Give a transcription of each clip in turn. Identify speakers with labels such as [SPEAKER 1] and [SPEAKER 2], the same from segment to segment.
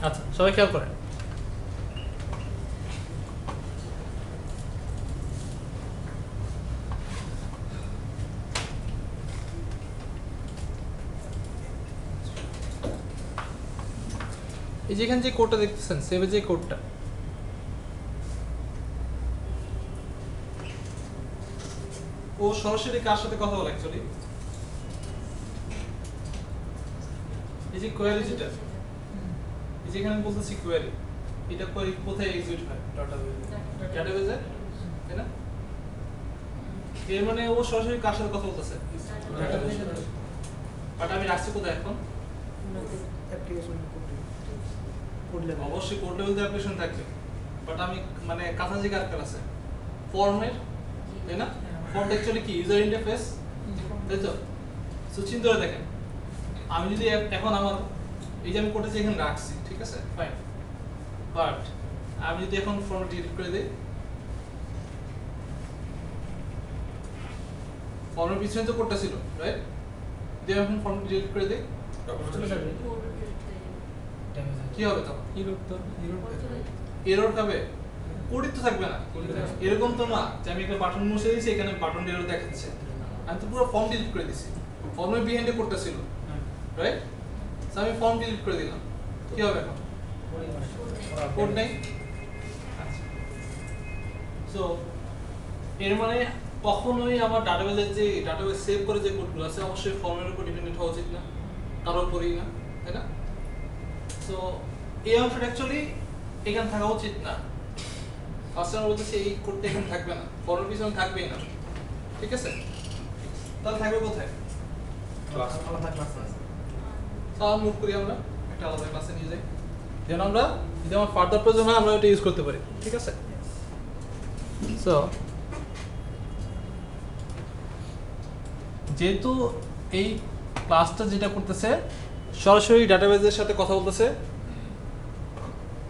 [SPEAKER 1] আচ্ছা সবাই খেয়াল করেন, এই যেখানে যে কোডটা দেখতেছেন সেভে যে কোডটা, ও সরাসরি কার সাথে কথা বলে অ্যাকচুয়ালি, এই যে কোয়েরি যেটা, এই যে এখানে বলতেছি কোয়েরি, এটা কোথায় এক্সিকিউট হয়? ডাটাবেজে, তাই না? এর মানে ও সরাসরি কার সাথে কথা বলতেছে? বাট আমি রাখছি কোথায় এখন? অবশ্যই কোড লেভেল দিয়ে অ্যাপ্লিকেশন থাকবে, বাট আমি মানে কাছাকাছি কার কার আছে ফর্মের, তাই না? ফর্মটা অ্যাকচুয়ালি কি ইউজার ইন্টারফেস, তাই তো? সো চিন্তা করে দেখেন, আমি যদি এখন আমার এই যে আমি কোডটা এখানে রাখছি, ঠিক আছে ফাইন, বাট আমি যদি এখন ফর্ম ডিলিট করে দিই, ফর্মের পিছনে তো কোডটা ছিল রাইট, দিয়ে এখন ফর্ম ডিলিট করে দিই, কি হবে তখন? এরর হবে, কোডই তো থাকবে না। এরকম তো না যে আমি একটা বাটন মুছে দিয়েছি, এখানে বাটন এরর দেখাচ্ছে, আমি তো পুরো ফর্ম ডিলিট করে দিয়েছি, ফর্মের বিহাইন্ডে কোডটা ছিল রাইট, সো আমি ফর্ম ডিলিট করে দিলাম, কি হবে এখন? কোড নেই। সো এর মানে কখনোই আমার ডাটাবেজের যে ডাটাবেজ সেভ করে যে কোডগুলো আছে অবশ্যই ফর্মের উপর ডিপেন্ডেন্ট হওয়া উচিত না, কারোর উপরেই না, তাই না? সো এই অংশটা অ্যাকচুয়ালি এখানে থাকা উচিত না, কাস্টমার বলতেছে এই কোডটা এখানে থাকবে না, ফর্মের পিছনে থাকবেই না, ঠিক আছে? তাহলে থাকবে কোথায়? তাহলে মুভ করি আমরা একটা আলাদা ক্লাসে নিয়ে যাই, যেন আমরা যদি আমার ফার্দার প্রয়োজন হয় আমরা ওটা ইউজ করতে পারি, ঠিক আছে? সো যেহেতু এই ক্লাসটা যেটা করতেছে সরাসরি ডাটাবেজের সাথে কথা বলতেছে,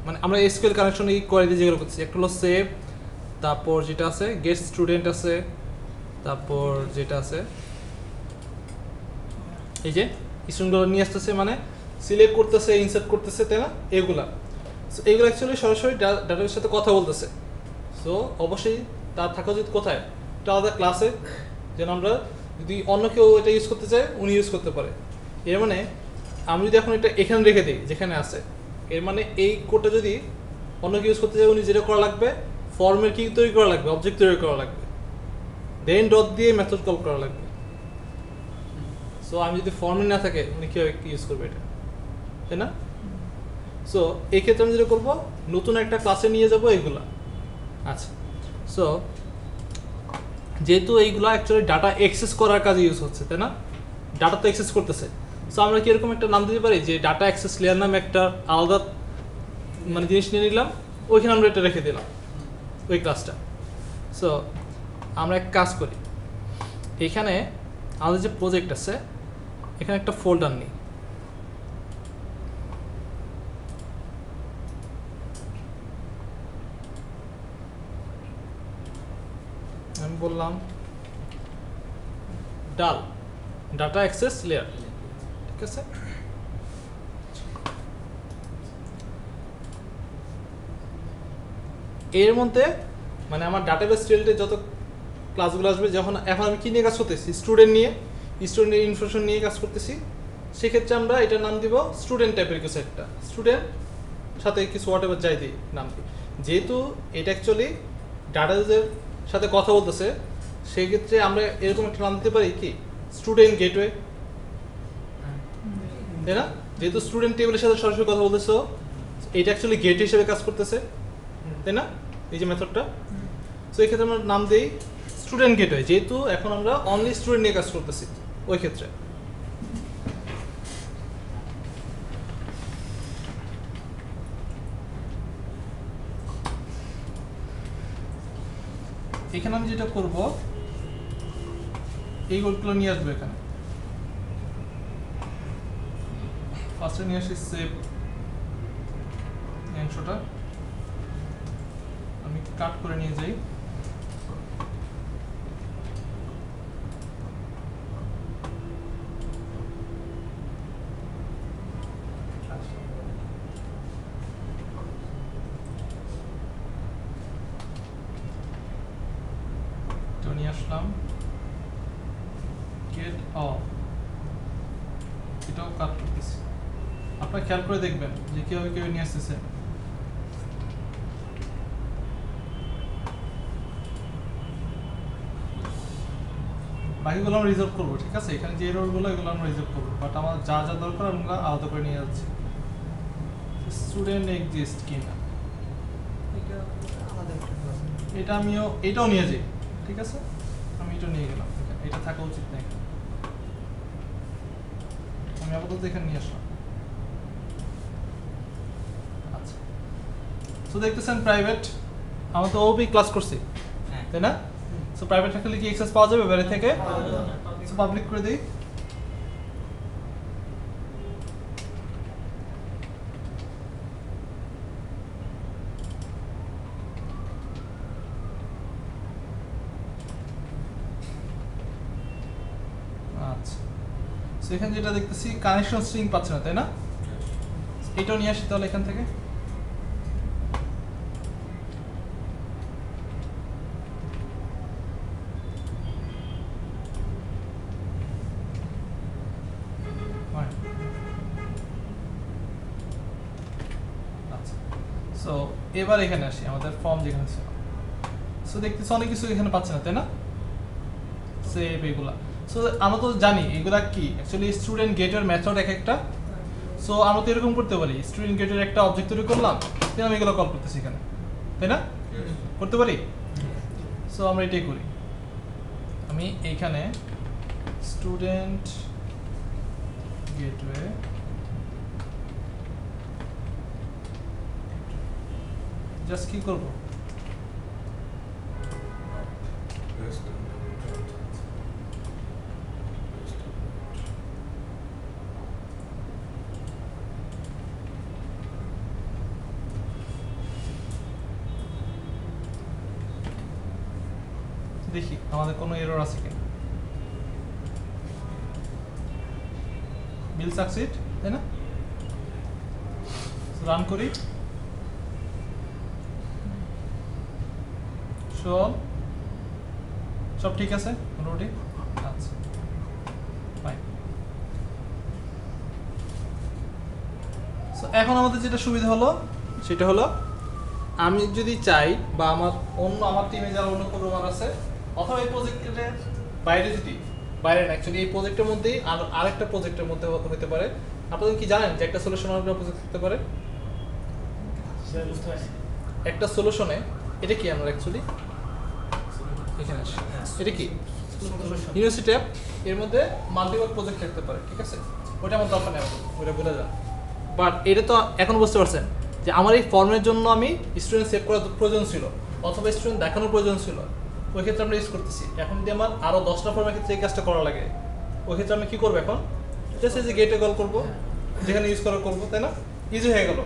[SPEAKER 1] মানে আমরা এসকিউএল কানেকশন এই কোয়ারি যেগুলো করতেছি, একটা হলো সেভ, তারপর যেটা আছে গেট স্টুডেন্ট আছে, তারপর যেটা আছে এই যে স্টুডেন্টগুলো নিয়ে আসতেছে, মানে সিলেক্ট করতেছে, ইনসার্ট করতেছে, তাই না? এগুলা, সো এগুলো অ্যাকচুয়ালি সরাসরি ডাটাবেজের সাথে কথা বলতেছে। সো অবশ্যই তার থাকা উচিত কোথায়? একটা আলাদা ক্লাসে, যেন আমরা যদি অন্য কেউ এটা ইউজ করতে চায় উনি ইউজ করতে পারে। এর মানে আমি যদি এখন এটা এখানে রেখে দিই যেখানে আছে, এর মানে এই কোডটা যদি অন্য কেউ ইউজ করতে চায় উনি যেটা করা লাগবে, ফর্মের কি তৈরি করা লাগবে, অবজেক্ট তৈরি করা লাগবে, দেন ডট দিয়ে মেথড কল করা লাগবে। সো আমি যদি ফর্মে না থাকে উনি কীভাবে ইউজ করবে এটা, তাই না? সো এই ক্ষেত্রে আমি যেটা করবো, নতুন একটা ক্লাসে নিয়ে যাবো এইগুলা। আচ্ছা, সো যেহেতু এইগুলো অ্যাকচুয়ালি ডাটা অ্যাক্সেস করার কাজে ইউজ হচ্ছে, তাই না? ডাটা তো অ্যাক্সেস করতেছে, সো আমরা কি এরকম একটা নাম দিতে পারি যে ডাটা অ্যাক্সেস লেয়ার নামে একটা আলাদা মানে জিনিস নিয়ে নিলাম, ওইখানে আমরা এটা রেখে দিলাম ওই ক্লাসটা। সো আমরা এক কাজ করি, এখানে আমাদের যে প্রজেক্ট আছে এখানে একটা ফোল্ডার নিই, আমি বললাম ডাটা অ্যাক্সেস লেয়ার, ঠিক আছে? এর মধ্যে মানে আমার ডাটাবেস রিলেটেড যত ক্লাসগুলো আসবে, যখন এখন আমি কী নিয়ে কাজ করতেছি, স্টুডেন্টের ইনফরমেশন নিয়ে কাজ করতেছি, সেক্ষেত্রে আমরা এটার নাম দিব স্টুডেন্ট টাইপের কিছু একটা, স্টুডেন্ট সাথে কিছু হোয়াট এভার যাই দিই নাম দিই। যেহেতু এটা অ্যাকচুয়ালি ডাটাবেসের সাথে কথা বলতেছে, সেক্ষেত্রে আমরা এরকম একটা নাম দিতে পারি কি, স্টুডেন্ট গেটওয়ে, তাই না? যেহেতু স্টুডেন্ট টেবিলের সাথে সরাসরি কথা বলতেছো, এটা অ্যাকচুয়ালি গেট হিসেবে কাজ করতেছে, তাই না? এই যে মেথডটা, সো এই ক্ষেত্রে আমরা নাম দিই স্টুডেন্ট গেটওয়ে, যেহেতু এখন আমরা অনলি স্টুডেন্ট নিয়ে কাজ করতেছি। ওই ক্ষেত্রে এখানে আমি যেটা করব, এই কোডগুলো নিয়ে আসবো এখানে, ফার্স্টে নিয়ে আসি সেভ অংশটা, আমি কাট করে নিয়ে যাই, আসলাম গেট অফ, এটাও কাট করতেছি। আপনারা খেয়াল করে দেখবেন যে কিভাবে কেউ নিয়ে আসতেছে। বাকিগুলো আমরা রিজলভ করবো, ঠিক আছে? এখানে যে এররগুলো এগুলো আমরা রিজলভ করবো, বাট আমার যা যা দরকার আমরা আলাদা করে নিয়ে যাচ্ছি। স্টুডেন্ট এক্সিস্ট কিনা এটা আমিও এটাও নিয়ে যাই, ঠিক আছে? আমি এটা নিয়ে গেলাম, এটা থাকা উচিত না এখানে। আমি আপাতত এখানে নিয়ে আসলাম। আচ্ছা, তো দেখতেছেন প্রাইভেট, আমরা তো ওপি ক্লাস করছি, তাই না? সো প্রাইভেট রাখলে কি অ্যাক্সেস পাওয়া যাবে বাইরে থেকে? সো পাবলিক করে দিই। আচ্ছা, সো এখানে যেটা দেখতেছি কানেকশন স্ট্রিং পাচ্ছে না, তাই না? এটাও নিয়ে আসি তাহলে এখান থেকে। আচ্ছা, সো এবার এখানে আসি আমাদের ফর্ম যেখানে ছিল। সো দেখতেছি অনেক কিছু এখানে পাচ্ছে না, তাই না? সেভ এগুলা। সো আমরা তো জানি এগুলা কি অ্যাকচুয়ালি স্টুডেন্ট গেটের মেথড এক একটা। সো আমরা তো এরকম করতে পারি, স্টুডেন্ট গেটের একটা অবজেক্ট তৈরি করলাম, then আমি এগুলো কল করতেছি এখানে, তাই না? করতে পারি। সো আমরা এটাই করি। আমি এইখানে স্টুডেন্ট গেটওয়ে জাস্ট কি করব, দেখি আমাদের কোনো এরর আছে কিনা। বিল সাকসিড, তাই না? রান করি, সব ঠিক আছে মোটামুটি। আচ্ছা, ফাইন। সো এখন আমাদের যেটা সুবিধা হলো সেটা হলো আমি যদি চাই বা আমার টিমে যারা অন্য প্রোগ্রামার আছে অথবা এই প্রজেক্টের বাইরে যদি বাইরে না অ্যাকচুয়ালি এই প্রজেক্টের মধ্যেই আরেকটা প্রজেক্টের মধ্যে হতে পারে। আপনারা কি জানেন যে একটা সলিউশন আরেকটা প্রজেক্ট থাকতে পারে? একটা সলিউশনে এটা কি আমরা অ্যাকচুয়ালি এখানে আসি, এটা কি ইউনিভার্সিটি অ্যাপ, এর মধ্যে মাল্টিপল প্রজেক্ট থাকতে পারে, ঠিক আছে? ওটা আমার দরকার নেই, ওটা বলে যান। বাট এটা তো এখন বুঝতে পারছেন যে আমার এই ফর্মের জন্য আমি স্টুডেন্ট সেভ করার প্রয়োজন ছিল অথবা স্টুডেন্ট দেখানোর প্রয়োজন ছিল, ওই ক্ষেত্রে আমরা ইউজ করতেছি। এখন যদি আমার আরও 10টা ফর্মের ক্ষেত্রে এই কাজটা করা লাগে, ওই ক্ষেত্রে আমি কী করবো? এখন জাস্ট এই যে গেটে কল করবো, যেখানে ইউজ করা করবো, তাই না? ইজি হয়ে গেল।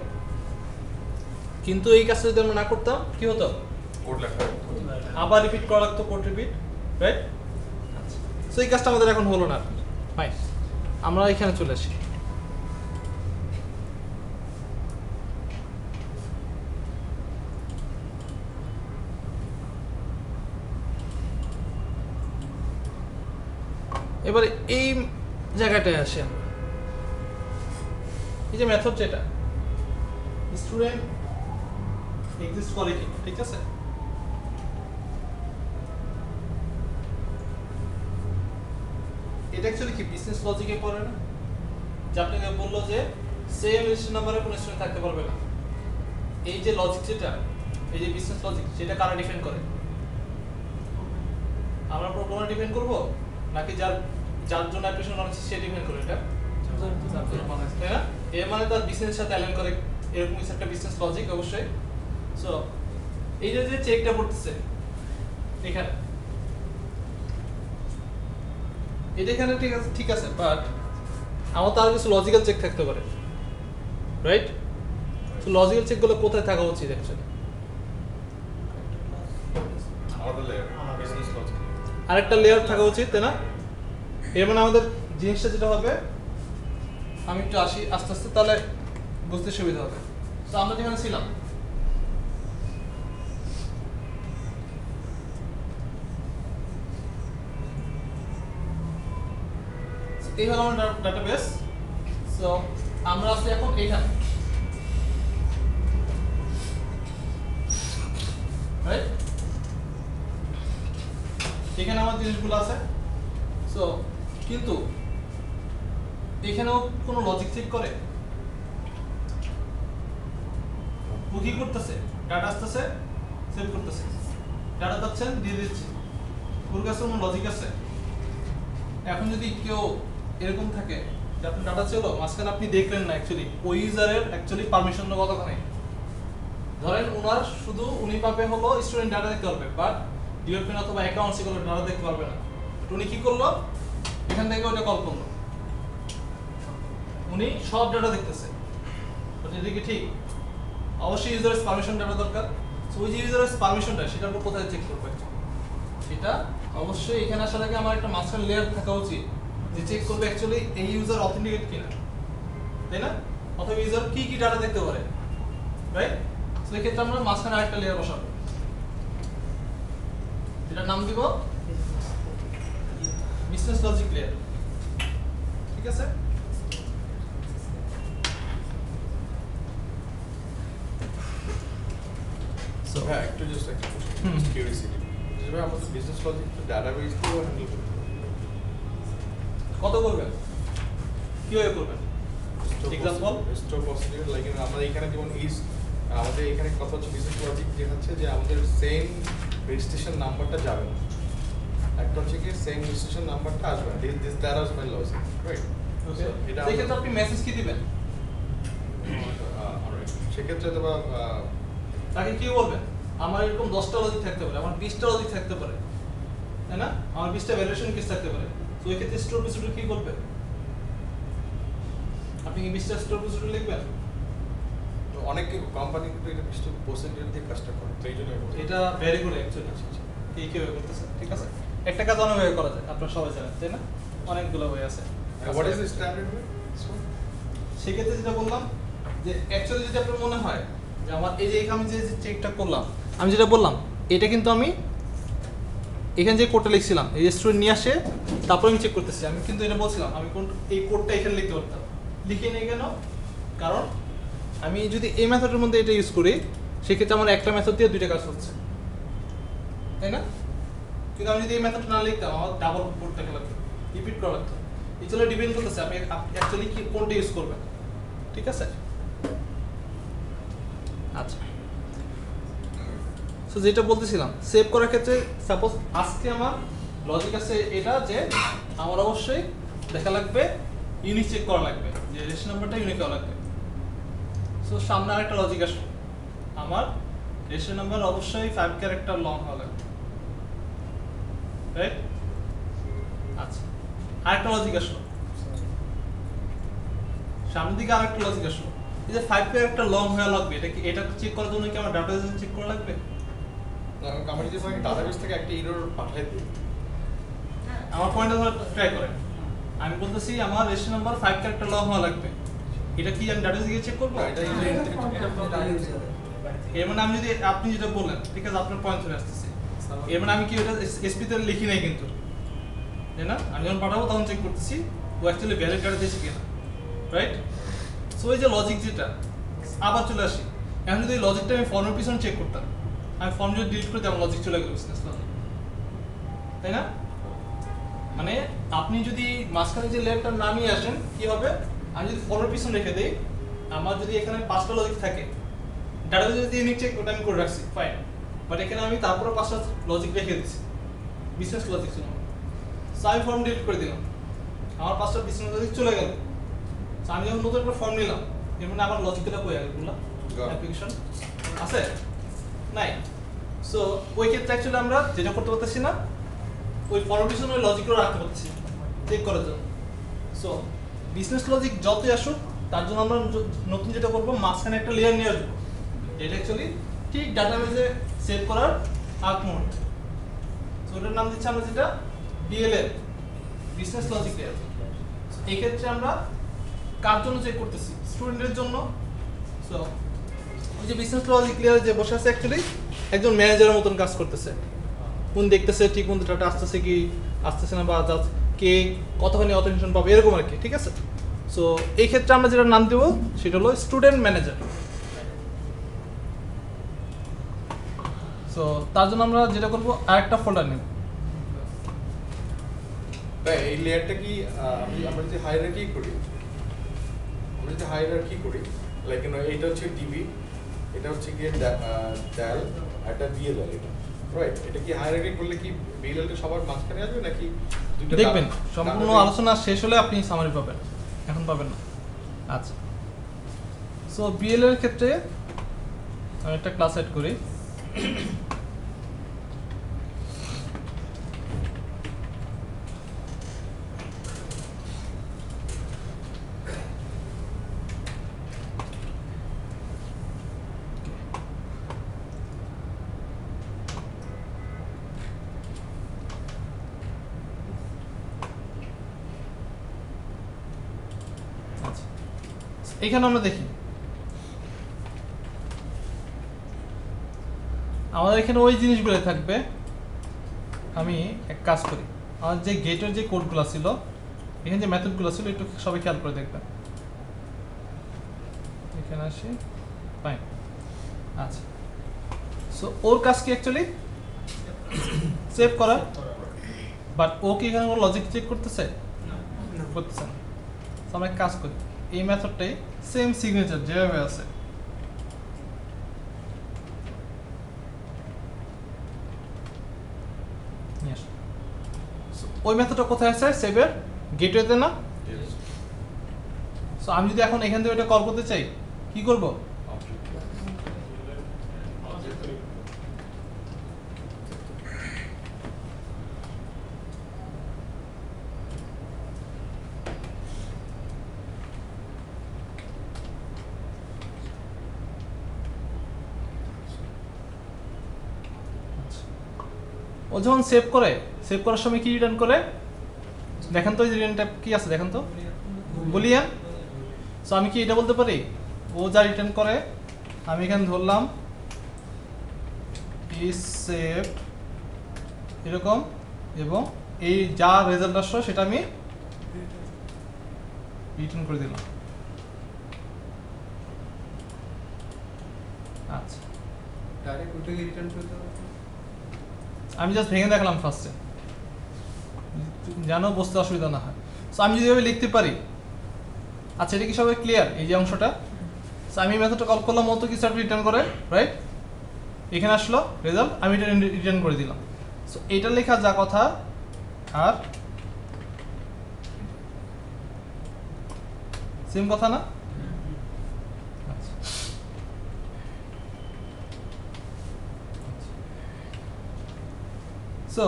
[SPEAKER 1] কিন্তু এই কাজটা যদি আমরা না করতাম কি হতো? আবার রিপিট করা লাগতো, কোড রিপিট, রাইট? সো এই কাজটা আমাদের এখন হলো না। ফাইন, আমরা এখানে চলে আসি। এবারে এই জায়গাটায় আসি আমরা, এই যে মেথড যেটা স্টুডেন্ট এক্সিস্ট করে কি, ঠিক আছে? এটা অ্যাকচুয়ালি কি বিজনেস লজিকে পড়ে না? যে আপনাকে বললো যে সেম রেজিস্ট্রেশন নাম্বারে কোনো স্টুডেন্ট থাকতে পারবে না। এই যে লজিক যেটা, এই যে বিজনেস লজিক, সেটা কারা ডিফাইন করে? আমরা প্রোগ্রামার ডিফাইন করব নাকি যার জন্য অ্যাপ্লিকেশন বানাচ্ছি সে ডিফাইন করে? এটা তাই না? এর মানে তার বিজনেসের সাথে অ্যালাইন করে, এরকম কিছু একটা বিজনেস লজিক অবশ্যই। সো এই যে চেকটা পড়তেছে এখানে, এটা এখানে ঠিক আছে, বাট আমার তো আর কিছু লজিক্যাল চেক থাকতে পারে, রাইট? তো লজিক্যাল চেকগুলো কোথায় থাকা উচিত অ্যাকচুয়ালি? আরেকটা লেয়ার থাকা উচিত, তাই না? এর মানে আমাদের জিনিসটা যেটা হবে, আমি একটু আসি আস্তে আস্তে, তাহলে বুঝতে সুবিধা হবে। তো আমরা যেখানে ছিলাম, এই হলো আমার ডাটাবেস। সো আমরা আছি এখন এখানে, রাইট? এখানে আমার জিনিসগুলো আছে। সো কিন্তু এখানেও কোনো লজিক চেক করে? ও কি করতেছে? ডাটা আসতেছে, সেভ করতেছে, ডাটা যাচ্ছেন দিয়ে দিচ্ছে, ওর কাছে কোনো লজিক আছে? এখন যদি কেউ এরকম থাকে যে আপনার ডাটা ছিল, মাঝখানে আপনি দেখলেন না অ্যাকচুয়ালি ওই ইউজারের অ্যাকচুয়ালি পারমিশন নেওয়া কথা নেই। ধরেন ওনার শুধু উনি পাবে হলো স্টুডেন্ট ডাটা দেখতে পারবে, বাট ডিপার্টমেন্ট অথবা অ্যাকাউন্টস এগুলো ডাটা দেখতে পারবে না। উনি কি করলো? এখান থেকে ওটা কল করলো, উনি সব ডাটা দেখতেছে। এটা কি ঠিক? অবশ্যই ইউজারের পারমিশন ডাটা দরকার। সো ওই যে ইউজারের পারমিশনটা সেটার উপর কোথায় চেক করবে? সেটা অবশ্যই এখানে আসার আগে আমার একটা মাস্টার লেয়ার থাকা উচিত যে চেক করবে অ্যাকচুয়ালি এই ইউজার অথেন্টিকেট কিনা, তাই না? অথবা ইউজার কি কি ডাটা দেখতে পারে, রাইট? সো এই ক্ষেত্রে আমরা মাঝখানে আরেকটা লেয়ার বসাবো, এটার নাম দিব বিজনেস লজিক লেয়ার। ঠিক আছে? সো
[SPEAKER 2] হ্যাঁ, একটু জাস্ট একটা কিউরিওসিটি, যেভাবে আমাদের বিজনেস লজিক ডাটাবেস দিয়ে হ্যান্ডেল করতে
[SPEAKER 1] কত করবেন, কিভাবে করবেন? এক্সাম্পল
[SPEAKER 2] স্টক প্রসিডিউর লাইক আমরা এখানে যেমন আমাদের এখানে কথা হচ্ছে বিজনেস লজিক যে হচ্ছে যে আমাদের সেম রেজিস্ট্রেশন নাম্বারটা যাবে না, একটা হচ্ছে কি সেম রেজিস্ট্রেশন নাম্বারটা আসবে না, this that was my logic, right?
[SPEAKER 1] Okay, সেই ক্ষেত্রে আপনি মেসেজ কি দিবেন?
[SPEAKER 2] অলরাইট, সেক্ষেত্রে তো
[SPEAKER 1] তাকে কি বলবেন? আমার এরকম 10টা লজিক থাকতে পারে, আমার 20টা লজিক থাকতে পারে, তাই না? আমার 20টা ভ্যালুয়েশন কেস থাকতে পারে। তো এই ক্ষেত্রে স্টোর প্রসিডিউর কি করবে? আপনি কি 20টা স্টোর প্রসিডিউর লিখবেন?
[SPEAKER 2] অনেক কোম্পানি কিন্তু এটা কিছু প্রসিডিউর দিয়ে কাজটা করে, তো এই জন্য
[SPEAKER 1] এটা ভ্যারি করে অ্যাকচুয়ালি এই কিভাবে করতেছে। ঠিক আছে, একটা কাজ অনেকভাবে করা যায়, আপনারা সবাই জানেন, তাই না? অনেকগুলো ওয়ে আছে।
[SPEAKER 2] What is the standard way?
[SPEAKER 1] সেক্ষেত্রে যেটা বললাম যে অ্যাকচুয়ালি যদি আপনার মনে হয় যে আমার এই যে আমি যে চেকটা করলাম, আমি যেটা বললাম এটা কিন্তু আমি এখানে যে কোডটা লিখছিলাম এই স্টুডেন্ট নিয়ে আসে, তারপর আমি চেক করতেছি। আমি কিন্তু এটা বলছিলাম আমি কোন এই কোডটা এখানে লিখতে পারতাম, লিখে নিই কেন? কারণ আমি যদি এই মেথডের মধ্যে এটা ইউজ করি সেক্ষেত্রে আমার একটা মেথড দিয়ে দুইটা কাজ হচ্ছে, তাই না? কিন্তু আমি যদি এই মেথড না লিখতাম আমার ডাবল কোডটা লাগতো, রিপিট করা লাগতো। এই চলে ডিপেন্ড করতেছে আপনি অ্যাকচুয়ালি কি কোনটা ইউজ করবেন। ঠিক আছে? আচ্ছা, সো যেটা বলতেছিলাম সেভ করার ক্ষেত্রে সাপোজ আজকে আমার লজিক আছে এটা যে আমার অবশ্যই দেখা লাগবে ইউনিক চেক করা লাগবে, যে রেজিস্ট্রেশন নাম্বারটা ইউনিক হওয়া লাগবে। সো সামনে আরেকটা লজিক আসলো, আমার রেজিস্ট্রেশন নাম্বার অবশ্যই 5 ক্যারেক্টার লং হওয়া লাগবে, রাইট? আচ্ছা, আরেকটা লজিক আসলো, সামনের দিকে আরেকটা লজিক আসলো, এই যে 5 ক্যারেক্টার লং হওয়া লাগবে, এটা কি এটা চেক করার জন্য কি আমার ডাটাবেসে চেক করা লাগবে?
[SPEAKER 2] আমি যদি ডাটাবেস থেকে একটা এরর পাঠাই দিই,
[SPEAKER 1] আমার পয়েন্টটা ধরে ট্রাই করেন। আমি বলতেছি আমার রেজিস্ট্রেশন নাম্বার 5 ক্যারেক্টার লং হওয়া লাগবে, এটা কি আমি ডাটাবেসে গিয়ে চেক করব?
[SPEAKER 2] এটা
[SPEAKER 1] এর মানে আমি যদি আপনি যেটা বললেন, ঠিক আছে, আপনার পয়েন্ট ধরে আসতেছে, এর মানে আমি কি ওটা এসপি তে লিখি নাই কিন্তু, তাই না? আমি যখন পাঠাবো তখন চেক করতেছি ও অ্যাকচুয়ালি ভ্যালিড ডাটা দিয়েছে কিনা, রাইট? সো এই যে লজিক যেটা আবার চলে আসি, এখন যদি এই লজিকটা আমি ফর্মের পিছনে চেক করতাম, আমি ফর্ম যদি ডিলিট করে দিতাম লজিক চলে গেল বিজনেস লজিক, তাই না? মানে আপনি যদি মাঝখানে যে লেয়ারটা নামিয়ে আসেন কি হবে? আমি যদি ফর্মের পিছনে রেখে দেই, আমার যদি এখানে 5টা লজিক থাকে, ডাটাবেসে যদি ইউনিক চেক ওটা আমি করে রাখছি, ফাইন, বাট এখানে আমি তারপরে 5টা লজিক রেখে দিচ্ছি, বিজনেস লজিক ছিল। সো আমি ফর্ম ডিলিট করে দিলাম, আমার 5টা বিজনেস লজিক চলে গেল। সো আমি যখন নতুন একটা ফর্ম নিলাম, এর মানে আমার লজিকটা কই আগেগুলো অ্যাপ্লিকেশন আছে নাই। সো ওই ক্ষেত্রে অ্যাকচুয়ালি আমরা যেটা করতে পারতেছি না, ওই ফর্মের পিছনে ওই লজিকগুলো রাখতে পারতেছি চেক করার জন্য। সো বিজনেস লজিক যতই আসুক তার জন্য আমরা নতুন যেটা করবো মাঝখানে একটা লেয়ার নিয়ে আসবো, এটা অ্যাকচুয়ালি ঠিক ডাটাবেসে সেভ করার আগ মুহূর্তে। সো ওটার নাম দিচ্ছি আমরা যেটা ডিএলএল, বিজনেস লজিক লেয়ার। এই ক্ষেত্রে আমরা কার জন্য চেক করতেছি? স্টুডেন্টের জন্য। সো ওই যে বিজনেস লজিক লেয়ারে যে বসে আছে অ্যাকচুয়ালি একজন ম্যানেজারের মতন কাজ করতেছে, কোন দেখতেছে ঠিক মতো ডাটা আসতেছে কি আসতেছে না, বা কে কতখানি অথেন্টিকেশন পাবে এরকম আর কি, ঠিক আছে। সো এই ক্ষেত্রে আমরা যেটা নাম দেবো সেটা হলো স্টুডেন্ট ম্যানেজার। সো তার জন্য আমরা যেটা করবো আরেকটা ফোল্ডার নেব।
[SPEAKER 2] এই লেয়ারটা কি আমরা যদি হায়ারার্কি করি, লাইক এটা হচ্ছে ডিবি, এটা হচ্ছে গিয়ে ড্যাল, একটা বিএলএল, এটা রাইট। এটা কি হায়ারার্কি করলে কি বিএলএলটা সবার মাঝখানে আসবে নাকি দুটো?
[SPEAKER 1] দেখবেন সম্পূর্ণ আলোচনা শেষ হলে আপনি সামারি পাবেন, এখন পাবেন না। আচ্ছা, সো বিএল এর ক্ষেত্রে আমি একটা ক্লাস এড করি। এখানে আমরা দেখি আমাদের এখানে ওই জিনিসগুলো থাকবে। আমি এক কাজ করি, আমার যে গেটের যে কোডগুলো ছিল, এখানে যে মেথডগুলো ছিল একটু সবাই খেয়াল করে দেখবেন। এখানে আসি, ফাইন। আচ্ছা, সো ওর কাজ কি অ্যাকচুয়ালি সেভ করা, বাট ও কি এখানে কোনো লজিক চেক করতেছে? করতেছে না। সো আমরা এক কাজ করি, এই মেথডটাই সেম সিগনেচার যেভাবে আছে ওই মেথডটা কোথায় আছে? সেভের গেটওয়েতে না? সো আমি যদি এখন এখান থেকে এটা কল করতে চাই, কি করব? ও যখন সেভ করে, সেভ করার সময় কি রিটার্ন করে দেখেন তো? রিটার্নটা কি আছে দেখেন তো, বুলিয়ান। সো আমি কি এটা বলতে পারি ও যা রিটার্ন করে আমি এখানে ধরলাম ইজ সেভ এরকম, এবং এই যা রেজাল্ট আসলো সেটা আমি রিটার্ন করে দিলাম। আচ্ছা,
[SPEAKER 3] ডাইরেক্ট ওটাকে রিটার্ন করতে হবে।
[SPEAKER 1] আমি জাস্ট ভেঙে দেখলাম ফার্স্টে, যেন বুঝতে অসুবিধা না হয়। সো আমি যদি এভাবে লিখতে পারি, আচ্ছা এটা কি সবাই ক্লিয়ার? এই যে অংশটা, সো আমি মেথডটা কল করলাম, মতো কিছু একটা রিটার্ন করে, রাইট? এখানে আসলো রেজাল্ট, আমি এটা রিটার্ন করে দিলাম। সো এইটা লেখা যা কথা, আর সেম কথা না? সো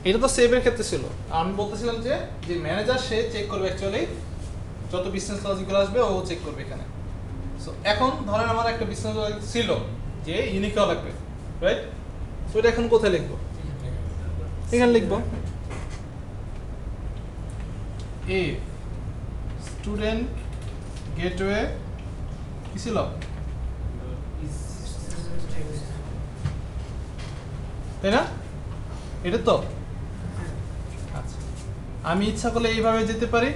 [SPEAKER 1] এটা তো সেভের ক্ষেত্রে ছিল। আমি বলতেছিলাম যে ম্যানেজার সে চেক করবে অ্যাকচুয়ালি যত বিজনেস লজিকগুলো আসবে ও চেক করবে এখানে। সো এখন ধরেন আমার একটা বিজনেস লজিক ছিল যে ইউনিক হওয়া লাগবে, রাইট? সো এটা এখন কোথায় লিখবো? এখানে লিখবো এ স্টুডেন্ট গেটওয়ে কি ছিল? তাই না? এটা তো আচ্ছা, আমি ইচ্ছা করলে এইভাবে যেতে পারি,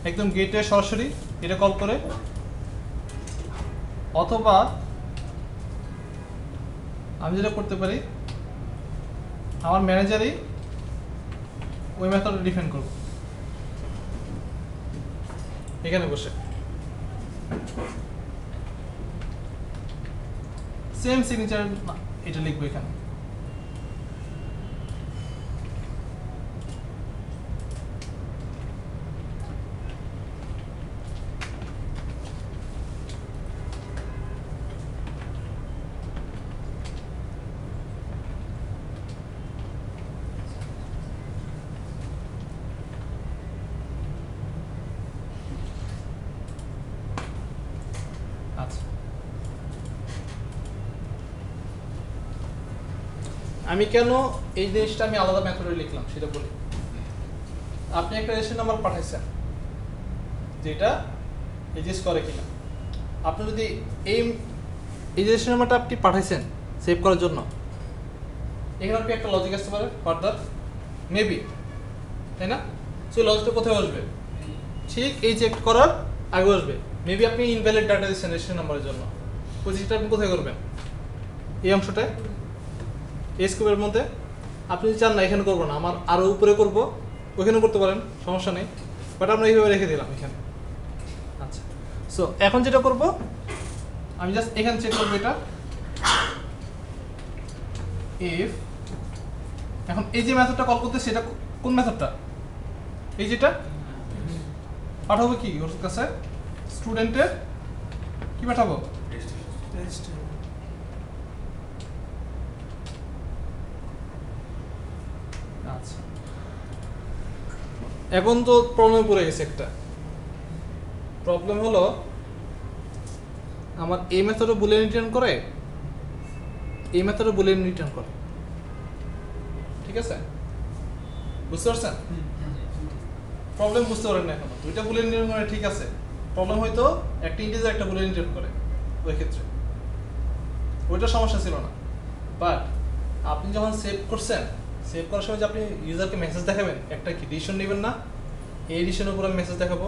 [SPEAKER 1] একদম গেটওয়ে সরাসরি এটা কল করে, অথবা আমি যেটা করতে পারি আমার ম্যানেজারই ওই মেথডটা ডিফাইন করব এখানে বসে, সেম সিগনেচার এটা লিখবো এখানে। আচ্ছা, আমি কেন এই জিনিসটা আমি আলাদা মেথডে লিখলাম সেটা বলি। আপনি একটা রেজিস্ট্রেশন নাম্বার পাঠাইছেন যেটা এক্সিস্ট করে কিনা, আপনি যদি এই রেজিস্ট্রেশন নাম্বারটা আপনি পাঠাইছেন সেভ করার জন্য, এখানে আপনি একটা লজিক আসতে পারে ফার্দার মেবি তাই না? সো লজিকটা কোথায় আসবে? ঠিক এই চেক করার আগে আসবে। মেবি আপনি ইনভ্যালিড ডাটা দিচ্ছেন রেজিস্ট্রেশন নাম্বারের জন্য, ওই চেকটা আপনি কোথায় করবেন? এই অংশটায় এই স্কোপের মধ্যে। আপনি যদি চান না এখানে করবো না, আমার আরও উপরে করবো, ওইখানে করতে পারেন, সমস্যা নেই, বাট আমরা এইভাবে রেখে দিলাম এখানে। আচ্ছা, সো এখন যেটা করব, আমি জাস্ট এখানে চেক করবো এটা ইফ। এখন এই যে মেথডটা কল করতে, সেটা কোন মেথডটা? এই যেটা পাঠাবো কি ওর কাছে, স্টুডেন্টের কি পাঠাবো? আচ্ছা, এখন তো প্রবলেমে পড়ে গেছে একটা। প্রবলেম হলো আমার এই মেথডে বুলিয়ান রিটার্ন করে, এই মেথডে বুলিয়ান রিটার্ন করে, ঠিক আছে? বুঝতে পারছেন? প্রবলেম বুঝতে পারেন না এখনো, দুইটা বুলিয়ান রিটার্ন করে, ঠিক আছে। প্রবলেম হয়তো একটা ইন্টিজার একটা বুলিয়ান রিটার্ন করে, ওই ক্ষেত্রে ওইটা সমস্যা ছিল না। বাট আপনি যখন সেভ করছেন, সেভ করার সময় যে আপনি ইউজারকে মেসেজ দেখাবেন, একটা কি ডিসিশন নেবেন না? এই ডিসিশনের উপর আমি মেসেজ দেখাবো,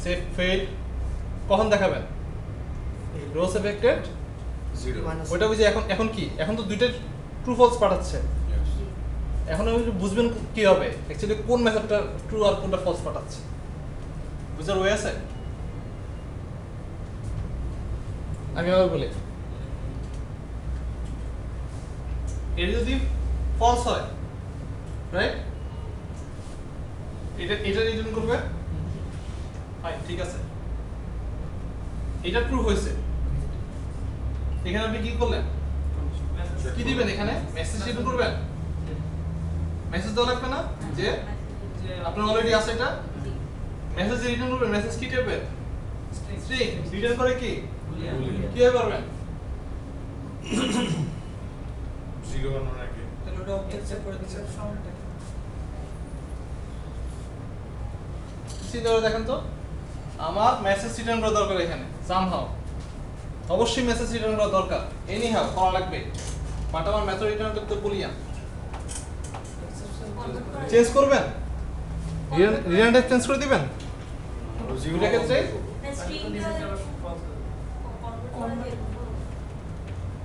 [SPEAKER 1] সেভ ফেইল, কখন দেখাবেন? রোজ এফেক্টেড
[SPEAKER 2] 0
[SPEAKER 1] ওইটা বুঝে এখন এখন কি, এখন তো দুইটা ট্রু ফলস পাঠাচ্ছে, এখন আমি বুঝবেন কি হবে অ্যাকচুয়ালি কোন মেথডটা ট্রু আর কোনটা ফলস পাঠাচ্ছে, বুঝার ওয়ে আছে? আমি আবার বলি, এটা যদি ফলস হয়, রাইট, এটা এটা রিটার্ন করবে, ফাইন, ঠিক আছে। এটা ট্রু হয়েছে, এখানে আপনি কি করলেন? কি দিবেন এখানে? মেসেজ রিটার্ন করবেন। মেসেজ দেওয়া লাগবে না যে আপনার অলরেডি আছে এটা, মেসেজ রিটার্ন করবেন। মেসেজ কি টাইপের? স্ট্রিং। রিটার্ন করে কি কিভাবে পারবেন?
[SPEAKER 2] 0 বানানোর আগে
[SPEAKER 3] তাহলে ওটা অবজেক্ট সেট করে দিতে হবে।
[SPEAKER 1] চিন্তা করে দেখেন তো, আমার মেসেজ রিটার্ন করা দরকার এখানে সামহাউ, অবশ্যই মেসেজ রিটার্ন করা দরকার, এনি হাউ করা লাগবে, বাট আমার মেথড রিটার্ন করতে বুলিয়ান চেঞ্জ করবেন, রিটার্ন টাইপ চেঞ্জ করে দিবেন। দুইটা ক্ষেত্রে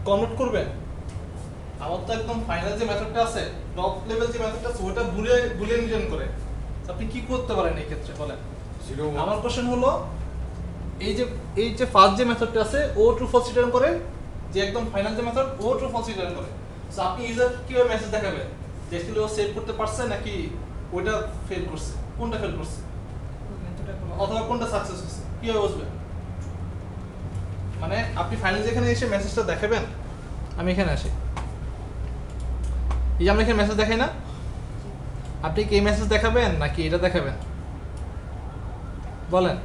[SPEAKER 1] কনভার্ট করবেন। আমার তো একদম ফাইনাল যে মেথডটা আছে, টপ লেভেল যে মেথডটা আছে, ওটা বুলিয়ান রিটার্ন করে। আপনি কি করতে পারেন এই ক্ষেত্রে বলেন?
[SPEAKER 2] 0
[SPEAKER 1] আমার কোশ্চেন হলো, এই যে ফার্স্ট যে মেথডটা আছে ও ট্রু ফলস রিটার্ন করে, যে একদম ফাইনাল যে মেথড ও ট্রু ফলস রিটার্ন করে। সো আপনি ইউজার কিভাবে মেসেজ দেখাবেন যে অ্যাকচুয়ালি ও সেভ করতে পারছে নাকি ওইটা ফেল করছে, কোনটা ফেল করছে অথবা কোনটা সাকসেস হয়েছে, কিভাবে বুঝবেন? মানে আপনি ফাইনাল যেখানে এসে মেসেজটা দেখাবেন, আমি এখানে আসি, এই যে আমরা এখানে মেসেজ দেখাই না, আপনি কি এই মেসেজ দেখাবেন নাকি এটা দেখাবেন বলেন?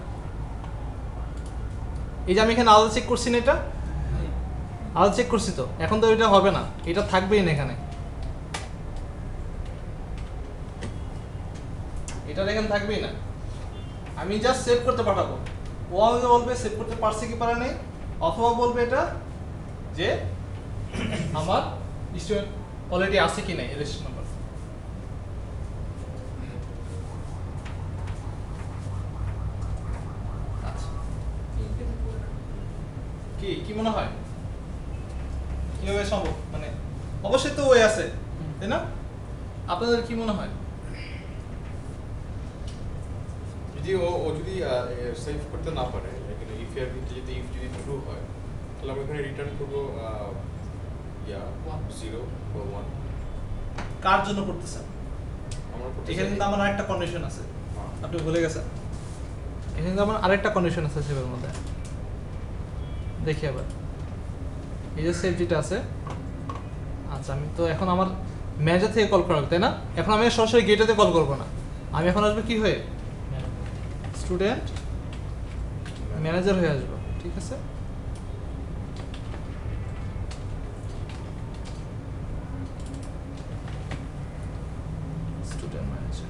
[SPEAKER 1] এই যে আমি এখানে আলাদা চেক করছি না, এটা আলাদা চেক করছি, তো এখন তো এটা হবে না, এটা থাকবেই না এখানে, এটা এখানে থাকবেই না। আমি জাস্ট সেভ করতে পাঠাবো, ও আমাকে বলবে সেভ করতে পারছে কি পারে নাই, অথবা বলবে এটা যে আমার স্টুডেন্ট অলরেডি আছে কি নাই রেজিস্ট্রেশন নাম্বার। আচ্ছা, কি মনে হয় কিভাবে সম্ভব? মানে অবশ্যই তো ওয়ে আছে, তাই না? আপনাদের কি মনে হয়?
[SPEAKER 2] যদি ও যদি সেভ করতে না পারে, এখানে ইফ এর ভিতরে যদি ইফ যদি ট্রু হয়, তাহলে আমরা এখানে রিটার্ন করব 0 বা 1।
[SPEAKER 1] কার জন্য করতেছেন?
[SPEAKER 2] আমরা
[SPEAKER 1] এখানে কিন্তু আমার আরেকটা কন্ডিশন আছে, আপনি ভুলে গেছেন। এখানে কিন্তু আমার আরেকটা কন্ডিশন আছে সেভের মধ্যে, দেখি আবার এই যে সেভ যেটা আছে। আচ্ছা, আমি তো এখন আমার ম্যানেজার থেকে কল করা হবে, তাই না? এখন আমি সরাসরি গেটেতে কল করবো না, আমি এখন আসবো কি হয়ে, স্টুডেন্ট ম্যানেজার হয়ে আসবো, ঠিক আছে? স্টুডেন্ট ম্যানেজার,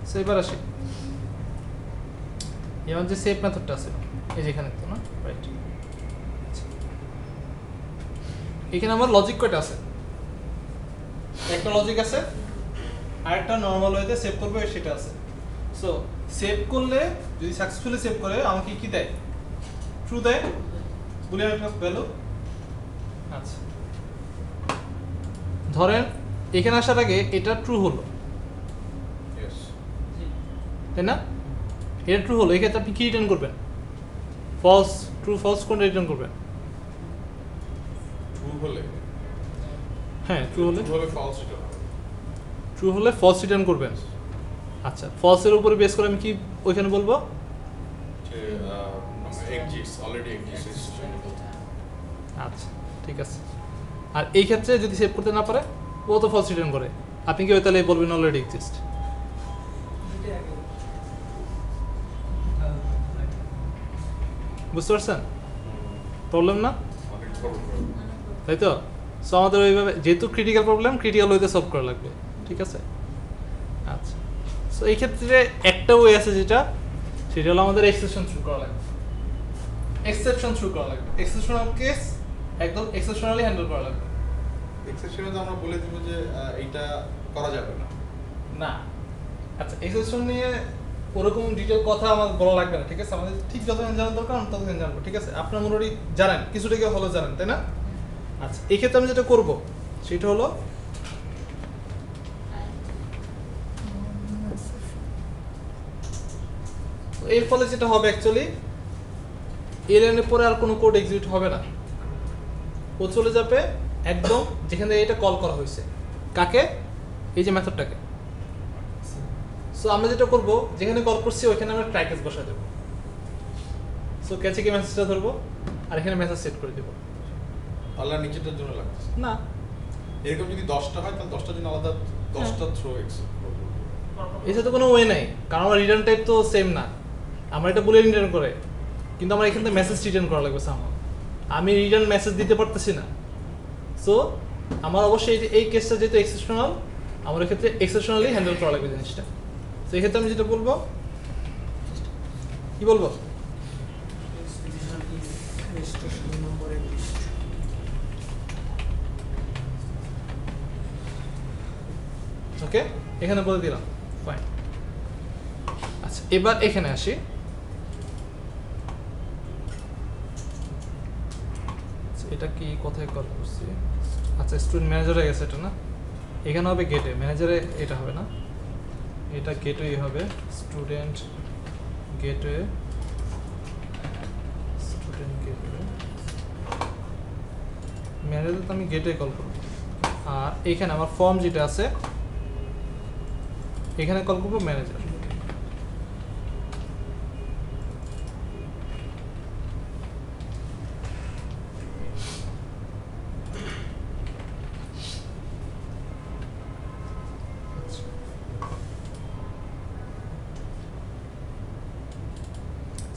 [SPEAKER 1] সো এবার আসি, এবার যে সেভ মেথডটা আছে এই যেখানে, তো না, রাইট, এখানে আমার লজিক কয়টা আছে? একটা লজিক আছে আরেকটা নর্মাল ওয়েতে সেভ করবে সেটা আছে। সো সেভ করলে যদি সাকসেসফুলি সেভ করে আমাকে কি দেয়, ট্রু দেয়, বুলিয়ান একটা ভ্যালু। আচ্ছা ধরেন এখানে আসার আগে এটা ট্রু হলো,
[SPEAKER 2] ইয়েস
[SPEAKER 1] তাই না? এটা ট্রু হলো, এক্ষেত্রে আপনি কি রিটার্ন করবেন? ফলস, ট্রু ফলস কোনটা রিটার্ন করবেন?
[SPEAKER 2] ট্রু হলে
[SPEAKER 1] হ্যাঁ ট্রু হলে,
[SPEAKER 2] ফলস রিটার্ন হবে।
[SPEAKER 1] ট্রু হলে ফলস রিটার্ন করবেন। আচ্ছা ফলসের উপরে বেস করে আমি কি ওইখানে বলবো?
[SPEAKER 2] যে এক্সিস্ট, অলরেডি এক্সিস্ট।
[SPEAKER 1] আচ্ছা ঠিক আছে। আর এই ক্ষেত্রে যদি সেভ করতে না পারে ও তো ফলস রিটার্ন করে, আপনি কি ওই তাহলে বলবেন অলরেডি এক্সিস্ট?
[SPEAKER 3] দুইটাই আগে
[SPEAKER 1] বুঝতে পারছেন প্রবলেম না?
[SPEAKER 2] অনেক বড় problem।
[SPEAKER 1] তাই তো? সো আমাদের ওইভাবে যেহেতু ক্রিটিক্যাল প্রবলেম, ক্রিটিক্যাল ওয়েতে সলভ করা লাগবে, ঠিক আছে? আচ্ছা সো এই ক্ষেত্রে একটা ওয়ে আছে যেটা, সেটা হলো আমাদের এক্সেপশন থ্রু করা লাগবে। এক্সেপশন থ্রু করা লাগবে, এক্সেপশনাল কেস একদম এক্সেপশনালি হ্যান্ডেল করা লাগবে।
[SPEAKER 2] এক্সেপশনে তো আমরা বলে দিব যে এইটা করা যাবে না।
[SPEAKER 1] না আচ্ছা এক্সেপশন নিয়ে ওরকম ডিটেল কথা আমার বলা লাগবে না, ঠিক আছে? আমাদের ঠিক যতক্ষণ জানার দরকার আমি ততক্ষণ জানবো, ঠিক আছে? আপনার মোটামুটি জানেন, কিছুটা কেউ হলো জানেন, তাই না? আচ্ছা এই ক্ষেত্রে আমি যেটা করব সেটা হলো এর ফলে যেটা হবে অ্যাকচুয়ালি এই লাইনের পরে আর কোনো কোড এক্সিকিউট হবে না, ও চলে যাবে একদম যেখানে এটা কল করা হয়েছে। কাকে? এই যে মেথডটাকে। সো আমরা যেটা করব, যেখানে কল করছি ওইখানে আমরা ট্রাই কেস বসায় দেবো। সো ক্যাচে কি মেসেজটা ধরবো আর এখানে মেসেজ সেট করে দেবো।
[SPEAKER 2] আল্লাহ নিচেটার জন্য লাগছে
[SPEAKER 1] না
[SPEAKER 2] এরকম যদি 10টা হয় তাহলে 10টার জন্য আলাদা 10টা থ্রো এক্সেপ্ট করবো।
[SPEAKER 1] এতে তো কোনো ওয়ে নাই, কারণ আমার রিটার্ন টাইপ তো সেম না। আমরা এটা বলে রিটার্ন করে, কিন্তু আমার এখান থেকে মেসেজ রিটার্ন করা লাগবে সামহাউ। আমি রিটার্ন মেসেজ দিতে পারতেছি না। সো আমার অবশ্যই এই কেসটা যেহেতু এক্সেপশনাল, আমার ক্ষেত্রে এক্সেপশনালি হ্যান্ডেল করা লাগবে জিনিসটা। তো এই ক্ষেত্রে আমি যেটা বলবো, কি বলবো?
[SPEAKER 3] রেজিস্ট্রেশন নম্বরের লিস্ট
[SPEAKER 1] ওকে এখানে বলে দিলাম, ফাইন। আচ্ছা এবার এখানে আসি। এটা কি কোথায় কল করছি? আচ্ছা স্টুডেন্ট ম্যানেজারে গেছে এটা না, এখানে হবে গেটে, ম্যানেজারে এটা হবে না, এটা গেটওয়ে হবে। স্টুডেন্ট গেটওয়ে, স্টুডেন্ট গেটওয়ে, ম্যানেজারে তো আমি গেটওয়ে কল করব। আর এখানে আমার ফর্ম যেটা আছে এখানে কল করবো ম্যানেজার।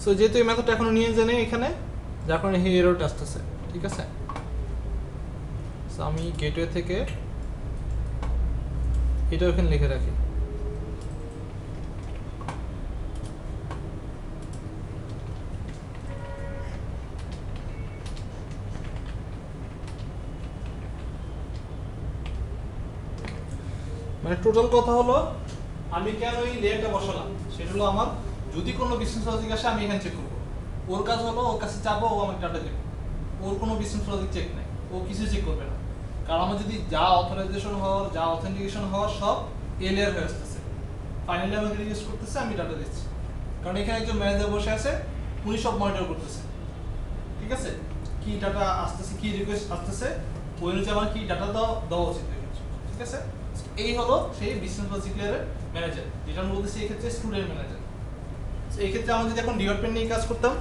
[SPEAKER 1] সো যেহেতু এই মেথডটা এখনো নিয়ে জানে এখানে, যার কারণে এই এররটা আসতেছে, ঠিক আছে? সো আমি গেটওয়ে থেকে এটা ওখানে লিখে রাখি। মানে টোটাল কথা হলো আমি কেন এই লেয়ারটা বসালাম, সেটা হলো আমার যদি কোনো বিজনেস লজিক আসে আমি এখানে চেক করবো। ওর কাজ হলো ওর কাছে যাবো, ও আমাকে ডাটা দেবে। ওর কোনো বিজনেস লজিক চেক নাই, ও কিছু চেক করবে না। কারণ আমার যদি যা অথরাইজেশন হওয়ার, যা অথেন্টিকেশন হওয়ার সব এ লেয়ার হয়ে আসতেছে, ফাইনালি আমাকে রিলিজ করতেছে, আমি ডাটা দিচ্ছি। কারণ এখানে একজন ম্যানেজার বসে আছে, উনি সব মনিটর করতেছে, ঠিক আছে? কি ডাটা আসতেছে, কি রিকোয়েস্ট আসতেছে, ওই অনুযায়ী আমার কি ডাটা দেওয়া উচিত, ঠিক আছে? এই হলো সেই বিজনেস লজিক লেয়ারের ম্যানেজার, যেটা আমি বলতেছি এই ক্ষেত্রে স্টুডেন্ট ম্যানেজার। এই ক্ষেত্রে আমরা যদি এখন ডিপার্টমেন্ট নিয়ে কাজ করতাম,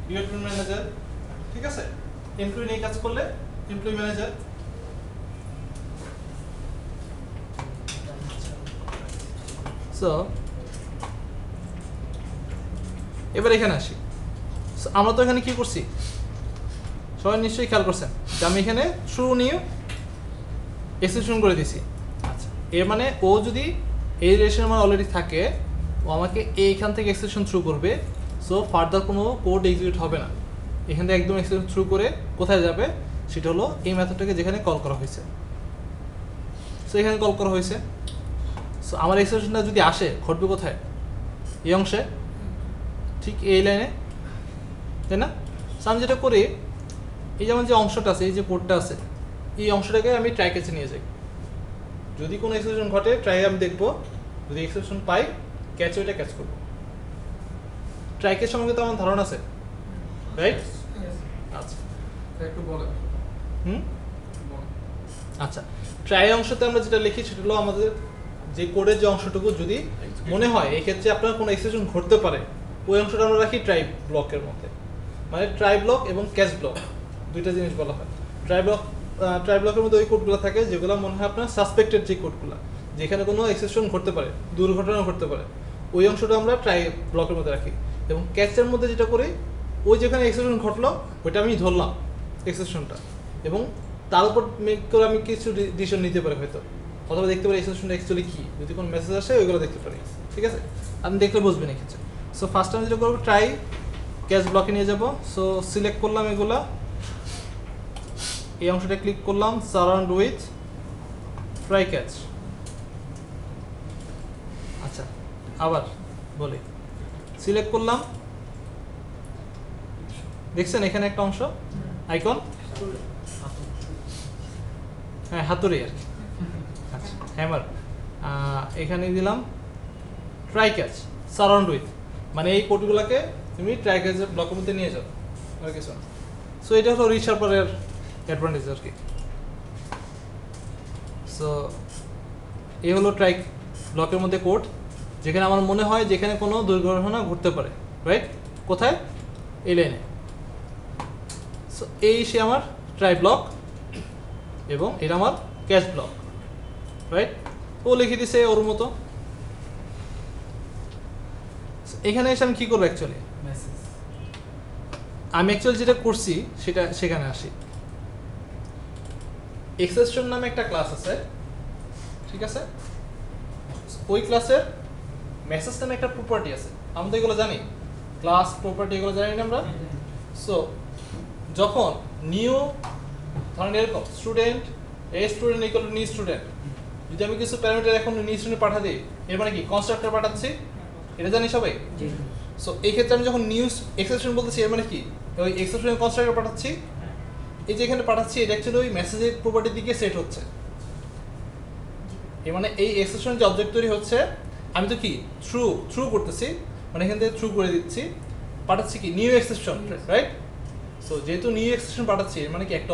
[SPEAKER 1] ডিপার্টমেন্ট ম্যানেজার, ঠিক আছে? এমপ্লয়ি নিয়ে কাজ করলে এমপ্লয়ি ম্যানেজার। সো এবার এখানে আসি। So, আমরা তো এখানে কি করছি সবাই নিশ্চয়ই খেয়াল করছেন যে আমি এখানে ট্রু নিয়ে এক্সেপশন করে দিছি। আচ্ছা এর মানে ও যদি এই রিলেশনের মানে অলরেডি থাকে, ও আমাকে এইখান থেকে এক্সেপশন থ্রু করবে। সো ফার্দার কোনো কোড এক্সিকিউট হবে না, এখান থেকে একদম এক্সেপশন থ্রু করে কোথায় যাবে সেটা হলো এই মেথডটাকে যেখানে কল করা হয়েছে। সো এখানে কল করা হয়েছে, সো আমার এক্সেপশনটা যদি আসে ঘটবে কোথায়? এই অংশে, ঠিক এই লাইনে, তাই না? সো আমি যেটা করি, এই যেমন যে অংশটা আছে, এই যে কোডটা আছে, এই অংশটাকে আমি ট্রাই ক্যাচে নিয়ে যাই। যদি কোনো এক্সেপশন ঘটে ট্রাই আমি দেখবো, যদি এক্সেপশন পাই ক্যাচ ওইটা ক্যাচ করবো। ট্রাই ক্যাচ সম্পর্কে তো আমার ধারণা আছে, রাইট? আচ্ছা,
[SPEAKER 4] একটু বলেন।
[SPEAKER 1] হুম, আচ্ছা। ট্রাই অংশতে আমরা যেটা লিখি সেটা হলো আমাদের যে কোডের যে অংশটুকু যদি মনে হয় এই ক্ষেত্রে আপনার কোনো এক্সেপশন ঘটতে পারে, ওই অংশটা আমরা রাখি ট্রাই ব্লকের মধ্যে। মানে ট্রাই ব্লক এবং ক্যাচ ব্লক দুইটা জিনিস বলা হয়। ট্রাই ব্লকের মধ্যে ওই কোডগুলো থাকে যেগুলো মনে হয় আপনার সাসপেক্টেড যে কোডগুলো, যেখানে কোনো এক্সেপশন ঘটতে পারে, দুর্ঘটনা ঘটতে পারে, ওই অংশটা আমরা ট্রাই ব্লকের মধ্যে রাখি। এবং ক্যাচের মধ্যে যেটা করি, ওই যেখানে এক্সেপশন ঘটলো ওইটা আমি ধরলাম এক্সেপশনটা, এবং তার উপর মেক করে আমি কিছু ডিসিশন নিতে পারি হয়তো, অথবা দেখতে পারি এক্সেপশনটা অ্যাকচুয়ালি কী, যদি কোনো মেসেজ আসে ওইগুলো দেখতে পারি। ঠিক আছে, আপনি দেখলে বুঝবেন এক্ষেত্রে। সো ফার্স্ট আমি যেটা করবো, ট্রাই ক্যাচ ব্লকে নিয়ে যাব। সো সিলেক্ট করলাম এগুলা, এই অংশটা ক্লিক করলাম, সারাউন্ড উইথ ট্রাই ক্যাচ। আচ্ছা, আবার বলি, সিলেক্ট করলাম, দেখছেন এখানে একটা অংশ আইকন, হ্যাঁ হাতুড়ি আর কি, আচ্ছা হ্যামার, এখানে দিলাম ট্রাই ক্যাচ সারাউন্ড উইথ, মানে এই কোডগুলোকে তুমি ট্রাই ক্যাচের ব্লকের মধ্যে নিয়ে যাও, আর কিছু না। সো এটা হলো রিশার্পারের অ্যাডভান্টেজ আর কি। সো এই হলো ট্রাই ব্লকের মধ্যে কোড, যেখানে আমার মনে হয় যেখানে কোনো দুর্ঘটনা ঘটতে পারে, রাইট? কোথায়? এই লাইনে। সো এই সে আমার ট্রাই ব্লক, এবং এটা আমার ক্যাচ ব্লক, রাইট? ও লিখে দিছে ওর মতো। এখানে এসে আমি কী করবো অ্যাকচুয়ালি? আমি অ্যাকচুয়ালি যেটা করছি সেটা সেখানে আসি। এক্সেপশন নামে একটা ক্লাস আছে, ঠিক আছে? ওই ক্লাসের মেসেজ নামে একটা প্রপার্টি আছে, আমরা তো এগুলো জানি, ক্লাস প্রপার্টি এগুলো জানি না আমরা। সো যখন নিউ, ধরেন এরকম student, a student equal to new student, যদি আমি কিছু প্যারামিটার এখন নিউ স্টুডেন্ট পাঠা দিই, এর মানে কি কনস্ট্রাক্টর পাঠাচ্ছি, এটা জানি সবাই। সো এই ক্ষেত্রে আমি যখন নিউ এক্সেপশন বলতেছি, এর মানে কি ওই এক্সেপশন কনস্ট্রাক্টর পাঠাচ্ছি, এই যে এখানে পাঠাচ্ছি এটা অ্যাকচুয়ালি ওই মেসেজের প্রপার্টির দিকে সেট হচ্ছে। এর মানে এই এক্সেপশন যে অবজেক্ট তৈরি হচ্ছে, আমি তো কি থ্রু করতেছি, মানে এখান থেকে থ্রু করে দিচ্ছি, পাঠাচ্ছি কি নিউ এক্সেপশন, রাইট? সো যেহেতু নিউ এক্সেপশন পাঠাচ্ছি, এর মানে কি একটা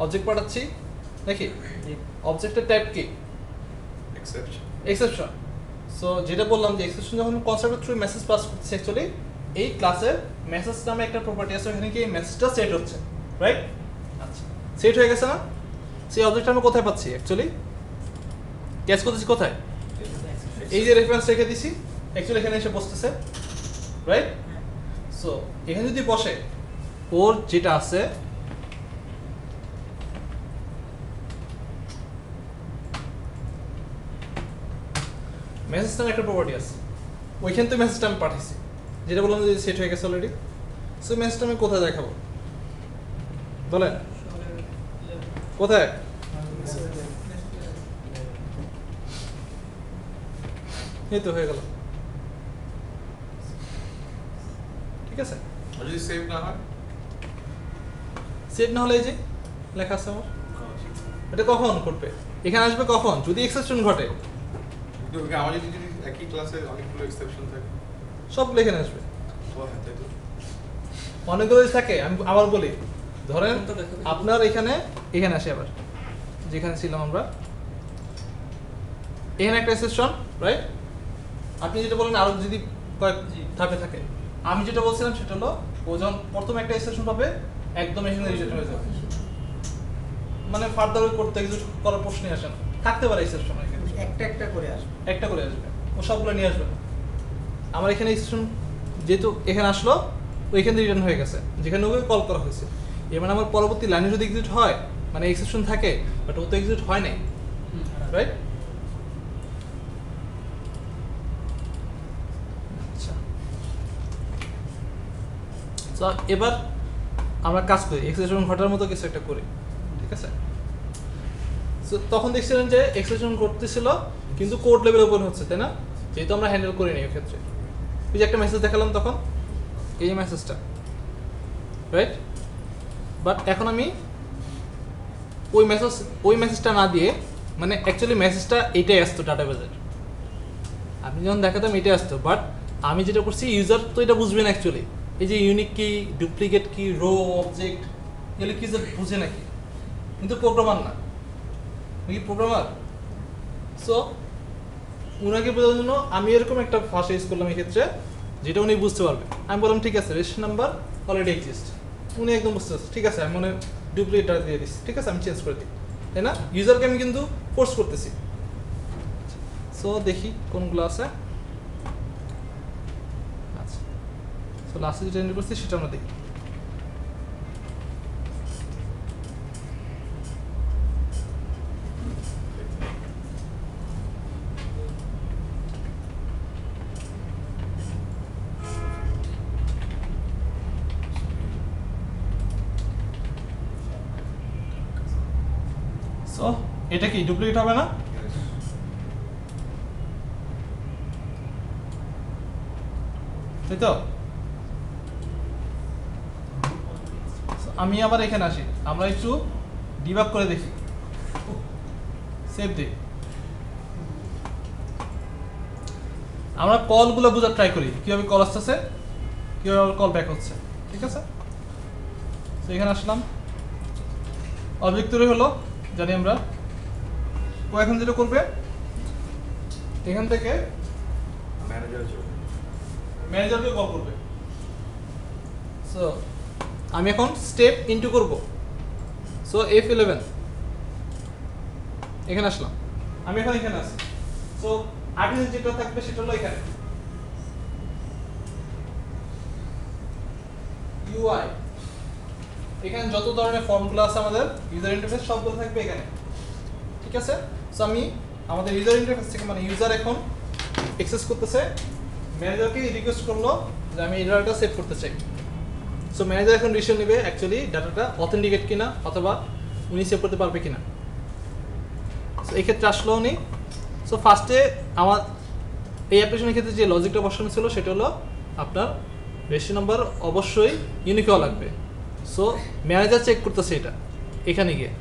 [SPEAKER 1] অবজেক্ট পাঠাচ্ছি নাকি? অবজেক্টের টাইপ কি? এক্সেপশন। সো যেটা বললাম যে এক্সেপশন যখন কনস্ট্রাক্টর থ্রু মেসেজ পাস করছে, অ্যাকচুয়ালি এই ক্লাসের মেসেজ নামে একটা প্রপার্টি আছে, ওখানে কি এই মেসেজটা সেট হচ্ছে, রাইট? আচ্ছা, সেট হয়ে গেছে না? সেই অবজেক্টটা আমরা কোথায় পাচ্ছি অ্যাকচুয়ালি? ক্যাচ করতেছি কোথায়? এই যে রেফারেন্স রেখে দিছি, অ্যাকচুয়ালি এখানে এসে বসতেছে, রাইট? সো এখানে যদি বসে, ওর যেটা আছে মেসেজ নামে একটা প্রপার্টি আছে, ওইখান থেকে মেসেজটা আমি পাঠাইছি, যেটা বললাম যে সেট হয়ে গেছে অলরেডি। সো মেসেজটা আমি কোথায় দেখাবো বলেন? কোথায়? এই তো হয়ে গেল, ঠিক আছে?
[SPEAKER 2] আর যদি সেভ না হয়,
[SPEAKER 1] সেট না হলে এই যে লেখা আছে আমার, এটা কখন ঘটবে? এখানে আসবে কখন? যদি এক্সেপশন ঘটে।
[SPEAKER 2] কিন্তু আমার যদি একই ক্লাসে অনেকগুলো এক্সেপশন থাকে,
[SPEAKER 1] সবগুলো এখানে আসবে,
[SPEAKER 2] হ্যাঁ তাই তো।
[SPEAKER 1] অনেকগুলো যদি থাকে। আমি আবার বলি, ধরেন আপনার এখানে আসে, আবার যেখানে ছিলাম আমরা, এখানে একটা এক্সেপশন, রাইট? আপনি যেটা বলেন আরো যদি কয়েক ধাপে থাকে, আমি যেটা বলছিলাম সেটা হলো ও যখন প্রথমে একটা এক্সেপশন পাবে, একদম এখানে রিজেক্ট হয়ে যাবে, মানে ফার্দার ওই করতে কিছু করার প্রশ্নই আসে না। থাকতে পারে এক্সেপশন,
[SPEAKER 3] একটা করে আসবে,
[SPEAKER 1] একটা করে আসবে, ও সবগুলো নিয়ে আসবে না। আমার এখানে এক্সেপশন যেহেতু এখানে আসলো, ওইখানে রিটার্ন হয়ে গেছে যেখানে ওকে কল করা হয়েছে। এর মানে আমার পরবর্তী লাইনে যদি এক্সিট হয়, মানে এক্সেপশন থাকে, বাট ও তো এক্সিট হয় নাই, রাইট? আচ্ছা, তো এবার আমরা কাজ করি, এক্সেপশন ঘটার মতো কিছু একটা করি, ঠিক আছে? সো তখন দেখছিলেন যে এক্সেপশন ঘটতেছিল, কিন্তু কোড লেভেল ওপেন হচ্ছে, তাই না? যেহেতু আমরা হ্যান্ডেল করি নি এই ক্ষেত্রে। এই যে একটা মেসেজ দেখালাম তখন, এই যে মেসেজটা, রাইট? বাট এখন আমি ওই মেসেজটা না দিয়ে, মানে অ্যাকচুয়ালি মেসেজটা এটাই আসতো ডাটাবেজের, আমি যখন দেখাতাম এটাই আসতো, বাট আমি যেটা করছি ইউজার তো এটা বুঝবে না অ্যাকচুয়ালি। এই যে ইউনিক কি, ডুপ্লিকেট কি, রো, অবজেক্ট, এগুলো কি বুঝে নাকি? কিন্তু প্রোগ্রামার না, উনি প্রোগ্রামার। সো উনাকে বোঝার জন্য আমি এরকম একটা ভাষা ইউজ করলাম এই ক্ষেত্রে, যেটা উনি বুঝতে পারবে। আমি বললাম ঠিক আছে, রেজিস্ট্রেশন নাম্বার অলরেডি এক্সিস্ট। উনি একদম বুঝতে পারছে, ঠিক আছে, আমি মনে ডুপ্লিকেট ডাটা দিয়ে দিচ্ছি, ঠিক আছে, আমি চেঞ্জ করে দিই, তাই না? ইউজারকে আমি কিন্তু ফোর্স করতেছি। সো দেখি কোনগুলো আছে। আচ্ছা, সো লাস্টে যেটা এন্টার করছি সেটা আমরা দেখি। সো এটা কি ডুপ্লিকেট হবে না? তাই তো? আমি আবার এখানে আসি, আমরা একটু ডিবাগ করে দেখি, সেভ দিই। আমরা কলগুলো বোঝার ট্রাই করি, কিভাবে কল আসতেছে, কিভাবে কল ব্যাক হচ্ছে, ঠিক আছে? তো এখানে আসলাম, অবজেক্ট তৈরি হলো, জানি আমরা। ও এখন যেটা করবে, এখান থেকে ম্যানেজারকে কল করবে। সো আমি এখন স্টেপ ইনটু করব। সো F11 এখানে আসলাম, আমি এখন এখানে আছি। সো আগে যেটা থাকবে সেটা হলো এখানে UI, এখানে যত ধরনের ফর্মগুলো আছে আমাদের ইউজার ইন্টারফেস সবগুলো থাকবে এখানে, ঠিক আছে? সো আমি আমাদের ইউজার ইন্টারফেস থেকে, মানে ইউজার এখন অ্যাক্সেস করতেছে, ম্যানেজারকে রিকোয়েস্ট করলো যে আমি এই ডাটাটা সেভ করতে চাই। সো ম্যানেজার এখন ডিসিশন নেবে অ্যাকচুয়ালি ডাটাটা অথেন্টিকেট কিনা, অথবা উনি সেভ করতে পারবে কিনা। সো এই ক্ষেত্রে আসলো উনি। সো ফার্স্টে আমার এই অ্যাপ্লিকেশনের ক্ষেত্রে যে লজিকটা বসানো ছিল সেটা হলো আপনার রেজিস্ট্রেশন নাম্বার অবশ্যই ইউনিক হওয়া লাগবে। সো ম্যানেজার চেক করতেছে এটা, এখানে গিয়ে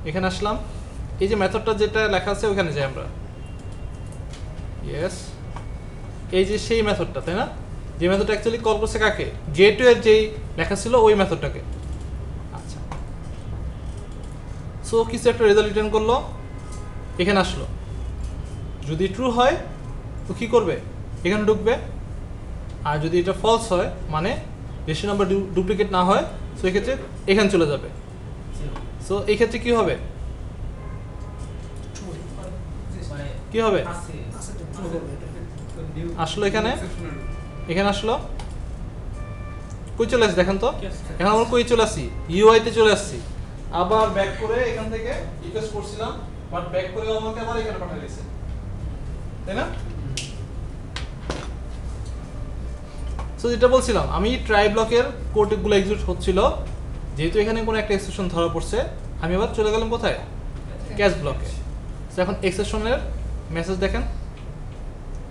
[SPEAKER 1] এখানে আসলাম, এই যে মেথডটা যেটা লেখা আছে ওখানে যাই আমরা, ইয়েস, এই যে সেই মেথডটা, তাই না? যে মেথডটা অ্যাকচুয়ালি কল করছে কাকে, গেটওয়ের যেই লেখা ছিল ওই মেথডটাকে। আচ্ছা, সো কিছু একটা রেজাল্ট রিটার্ন করলো, এখানে আসলো, যদি ট্রু হয় তো কী করবে, এখানে ঢুকবে, আর যদি এটা ফলস হয়, মানে রেজিস্ট্রেশন নাম্বার ডুপ্লিকেট না হয়, সো এক্ষেত্রে এখানে চলে যাবে। সো এই ক্ষেত্রে কী হবে, কি হবে, আসলো এখানে, এখানে আসলো, কই চলে আসি দেখেন তো, এখন আমরা কই চলে আসি, ইউআইতে চলে আসছি, আবার ব্যাক করে এখান থেকে রিকোয়েস্ট করছিলাম, বাট ব্যাক করে আমাকে আবার এখানে পাঠিয়ে দিয়েছে, তাই না? সো যেটা বলছিলাম, আমি ট্রাই ব্লকের কোডগুলো এক্সিকিউট হচ্ছিল, যেহেতু এখানে কোনো একটা এক্সেপশন ধরা পড়ছে, আমি আবার চলে গেলাম কোথায়, ক্যাশ ব্লকে। সো এখন এক্সেপশনের মেসেজ দেখেন,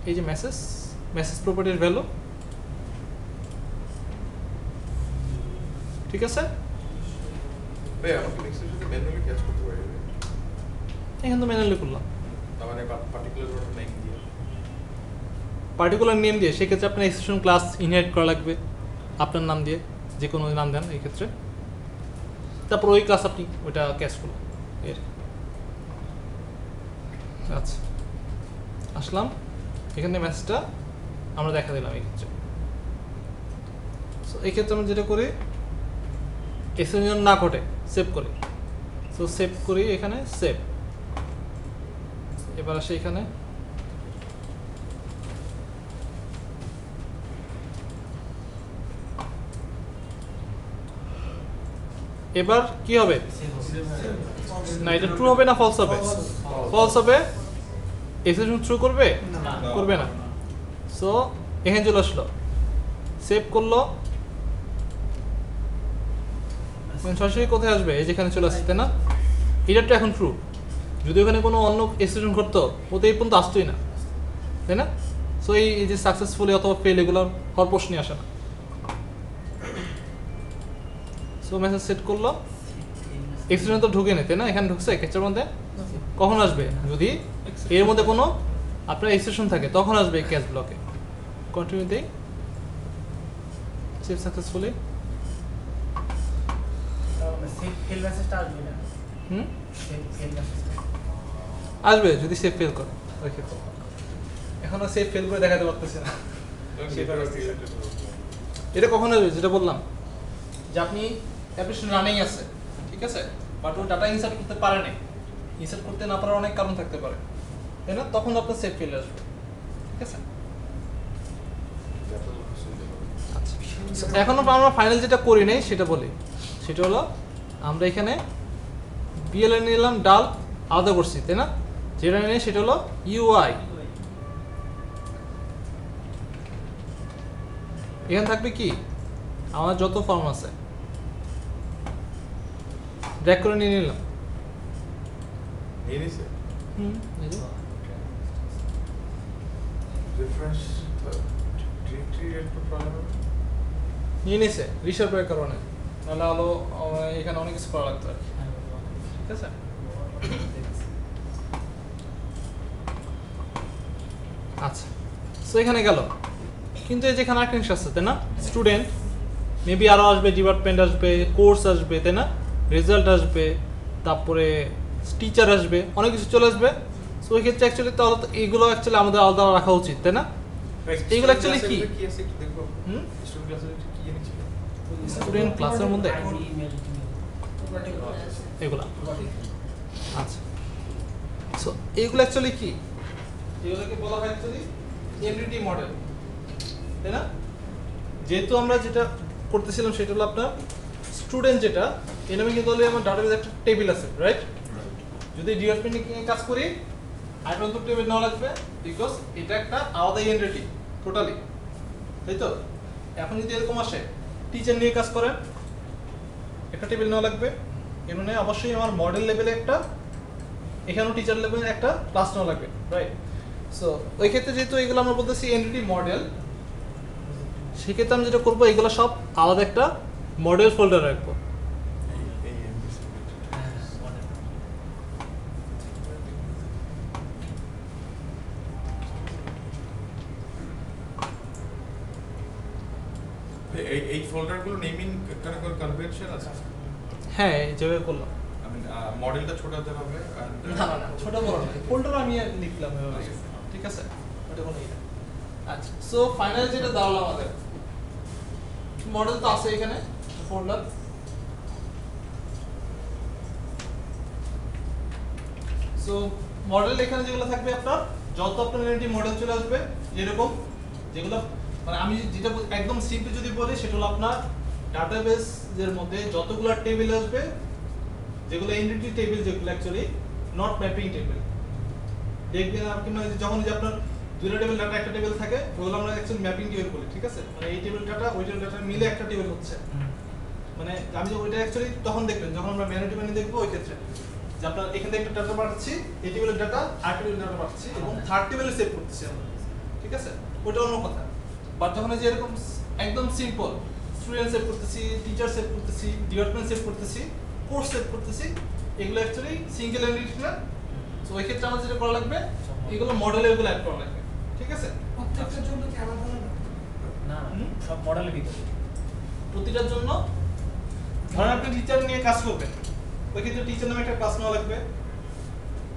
[SPEAKER 1] এই যে মেসেজ প্রপার্টির ভ্যালু, ঠিক আছে?
[SPEAKER 2] ভাই আমাকে নেক্সটের সাথে ম্যানুয়ালি ক্যাচ করতে পারি,
[SPEAKER 1] এখানে তো ম্যানুয়ালি করলাম,
[SPEAKER 2] তার মানে পার্টিকুলার নেম দিয়ে,
[SPEAKER 1] পার্টিকুলার নেম দিয়ে, সেক্ষেত্রে আপনার এক্সেপশন ক্লাস ইনহেরিট করা লাগবে আপনার নাম দিয়ে, যে কোনো নাম দেন এই ক্ষেত্রে, তারপর ওই ক্লাস আপনি ওইটা ক্যাচ করুন এর। আচ্ছা, আসলাম এখানে, মেসেজটা আমরা দেখা দিলাম এই ক্ষেত্রে। সো এই ক্ষেত্রে আমরা যেটা করি, এক্সটেনশন না ঘটে সেভ করি। সো সেভ করি এখানে, সেভ, এবার আসে এখানে, এবার কি হবে, না এটা ট্রু হবে না ফলস হবে, ফলস হবে, এক্সেপশন থ্রু করবে, করবে না। সো এখানে চলে আসলো, সেভ করলো, সরাসরি কোথায় আসবে, এই যেখানে চলে আসছে, তাই না? এটা তো এখন ট্রু, যদি ওখানে কোনো অন্য এক্সিডেন্ট ঘটতো ও তো এই পর্যন্ত আসতোই না, তাই না? সো এই যে সাকসেসফুলি অথবা ফেল এগুলো হওয়ার প্রশ্নই আসে না। সো মেসেজ সেট করলো, এক্সিডেন্ট তো ঢুকে নেই, তাই না? এখানে ঢুকছে ক্যাচের মধ্যে, কখন আসবে? যদি এর মধ্যে কোনো আপনার এক্সেপশন থাকে তখন আসবে ক্যাচ ব্লকে। কন্টিনিউ দেই, সেভ সাকসেসফুলি।
[SPEAKER 3] ফেল মেসেজটা আসবে না,
[SPEAKER 1] হুম,
[SPEAKER 3] ফেল মেসেজটা
[SPEAKER 1] আসবে যদি সেভ ফেল করে। ওকে, এখনো সেভ ফেল করে দেখাতে পারতেছি না। এটা কখন আসবে? যেটা বললাম যে আপনি অ্যাপ্লিকেশন রানিং আছে, ঠিক আছে, বাট ও ডাটা ইনসার্ট করতে পারে নাই, ইনসার্ট করতে না পারার অনেক কারণ থাকতে পারে, তাই না? তখন আপনার সেভ ফেল আসবে, ঠিক আছে। আচ্ছা, এখনো আমরা ফাইনাল যেটা করি নাই সেটা বলি। সেটা হলো আমরা এখানে বিএলএ নিলাম, ডাল আলাদা করছি, তাই না? যেটা নিয়ে সেটা হলো ইউআই। এখানে থাকবে কি আমার যত ফর্ম আছে ড্র্যাগ করে নিয়ে নিলাম।
[SPEAKER 2] নিয়ে নিছে
[SPEAKER 1] এই যে।
[SPEAKER 2] রিফ্রেশ ডিরেক্টরি একটু প্রবলেম
[SPEAKER 1] নিয়ে নিছে রিসার্ভ এর কারণে, নাহলে আলো এখানে অনেক কিছু করা লাগতো আর কি, ঠিক আছে। আচ্ছা, সো এখানে গেল, কিন্তু এই যেখানে একটা জিনিস আছে, তাই না? স্টুডেন্ট মেবি আরও আসবে, ডিপার্টমেন্ট আসবে, কোর্স আসবে, তাই না? রেজাল্ট আসবে, তারপরে টিচার আসবে, অনেক কিছু চলে আসবে। সো ওই ক্ষেত্রে অ্যাকচুয়ালি তাহলে তো এইগুলো অ্যাকচুয়ালি আমাদের আলাদা রাখা উচিত, তাই না? এইগুলো actually কি?
[SPEAKER 2] কি আছে একটু দেখবো।
[SPEAKER 1] হুম?
[SPEAKER 2] স্টুডেন্ট ক্লাসে কি এনেছিল?
[SPEAKER 1] স্টুডেন্ট ক্লাসের মধ্যে
[SPEAKER 3] ইমেল
[SPEAKER 1] এগুলা। আচ্ছা, সো এইগুলো অ্যাকচুয়ালি কি? এগুলোকে বলা হয় অ্যাকচুয়ালি এনটিটি মডেল, তাই না? যেহেতু আমরা যেটা করতেছিলাম সেটা হলো আপনার স্টুডেন্ট, যেটা এর নামে কিন্তু আমার ডাটাবেজ একটা টেবিল আছে, রাইট? যদি ডিপার্টমেন্ট নিয়ে কাজ করি আইটেম তো টেবিল নেওয়া লাগবে, বিকজ এটা একটা আলাদা এনটিটি টোটালি, তাই তো? এখন যদি এরকম আসে টিচার নিয়ে কাজ করেন, একটা টেবিল নেওয়া লাগবে। এর মানে অবশ্যই আমার মডেল লেভেলে একটা, এখানেও টিচার লেভেলে একটা ক্লাস নেওয়া লাগবে, রাইট? সো ওই ক্ষেত্রে যেহেতু এগুলো আমরা বলতেছি এনটিটি মডেল, সেক্ষেত্রে আমি যেটা করবো এগুলো সব আলাদা একটা মডেল ফোল্ডার রাখবো।
[SPEAKER 2] এই এমবিসি এই ফোল্ডারগুলো নেমিং কানে কোন কনভেনশন আছে?
[SPEAKER 1] হ্যাঁ, যেভাবে করলাম।
[SPEAKER 2] আই মিন মডেলটা ছোট হতে হবে আর
[SPEAKER 1] না না না, ছোট বড় না, ফোল্ডার আমি লিখলাম এভাবে, ঠিক আছে? ওটা কোনো ইয়ে না। আচ্ছা, সো ফাইনাল যেটা দাঁড়ালো আমাদের মডেল তো আছে এখানে ফোল্ডার। সো মডেল এখানে যেগুলো থাকবে আপনার, যত আপনার এনটি মডেল চলে আসবে, যেরকম যেগুলো মানে আমি যেটা একদম সিম্পল যদি বলি সেটা হলো আপনার ডাটাবেসের মধ্যে যতগুলো টেবিল আসবে, যেগুলো এনটিটি টেবিল, যেগুলো অ্যাকচুয়ালি নট ম্যাপিং টেবিল, দেখবেন আপনি মানে যখন যে আপনার দুটো টেবিল ডাটা একটা টেবিল থাকে, ওগুলো আমরা অ্যাকচুয়ালি ম্যাপিং টেবিল বলি, ঠিক আছে? মানে এই টেবিল ডাটা ওই টেবিল ডাটা মিলে একটা টেবিল হচ্ছে, মানে আমি ওইটা অ্যাকচুয়ালি তখন দেখবেন যখন আমরা ম্যানুয়ালি দেখবো ওই ক্ষেত্রে যে আপনার এখান থেকে একটা ডাটা পাঠাচ্ছি, এই টেবিলের ডাটা আর টেবিলের ডাটা পাঠাচ্ছি এবং থার্ড টেবিলে সেভ করতেছি আমরা, ঠিক আছে? ওইটা অন্য কথা। বাট যখন এই যে এরকম একদম সিম্পল স্টুডেন্ট সেভ করতেছি, টিচার সেভ করতেছি, ডিপার্টমেন্ট সেভ করতেছি, কোর্স সেভ করতেছি, এগুলো অ্যাকচুয়ালি সিঙ্গেল এন্টিটি না। সো ওই ক্ষেত্রে আমার যেটা করা লাগবে, এগুলো মডেলে এগুলো অ্যাড করা লাগবে, ঠিক আছে?
[SPEAKER 3] প্রত্যেকটার জন্য কি আলাদা আলাদা?
[SPEAKER 4] না সব মডেলের ভিতরে
[SPEAKER 1] প্রতিটার জন্য ধরেন আপনি টিচার নিয়ে কাজ করবেন, ওই ক্ষেত্রে টিচার নামে একটা ক্লাস নেওয়া লাগবে।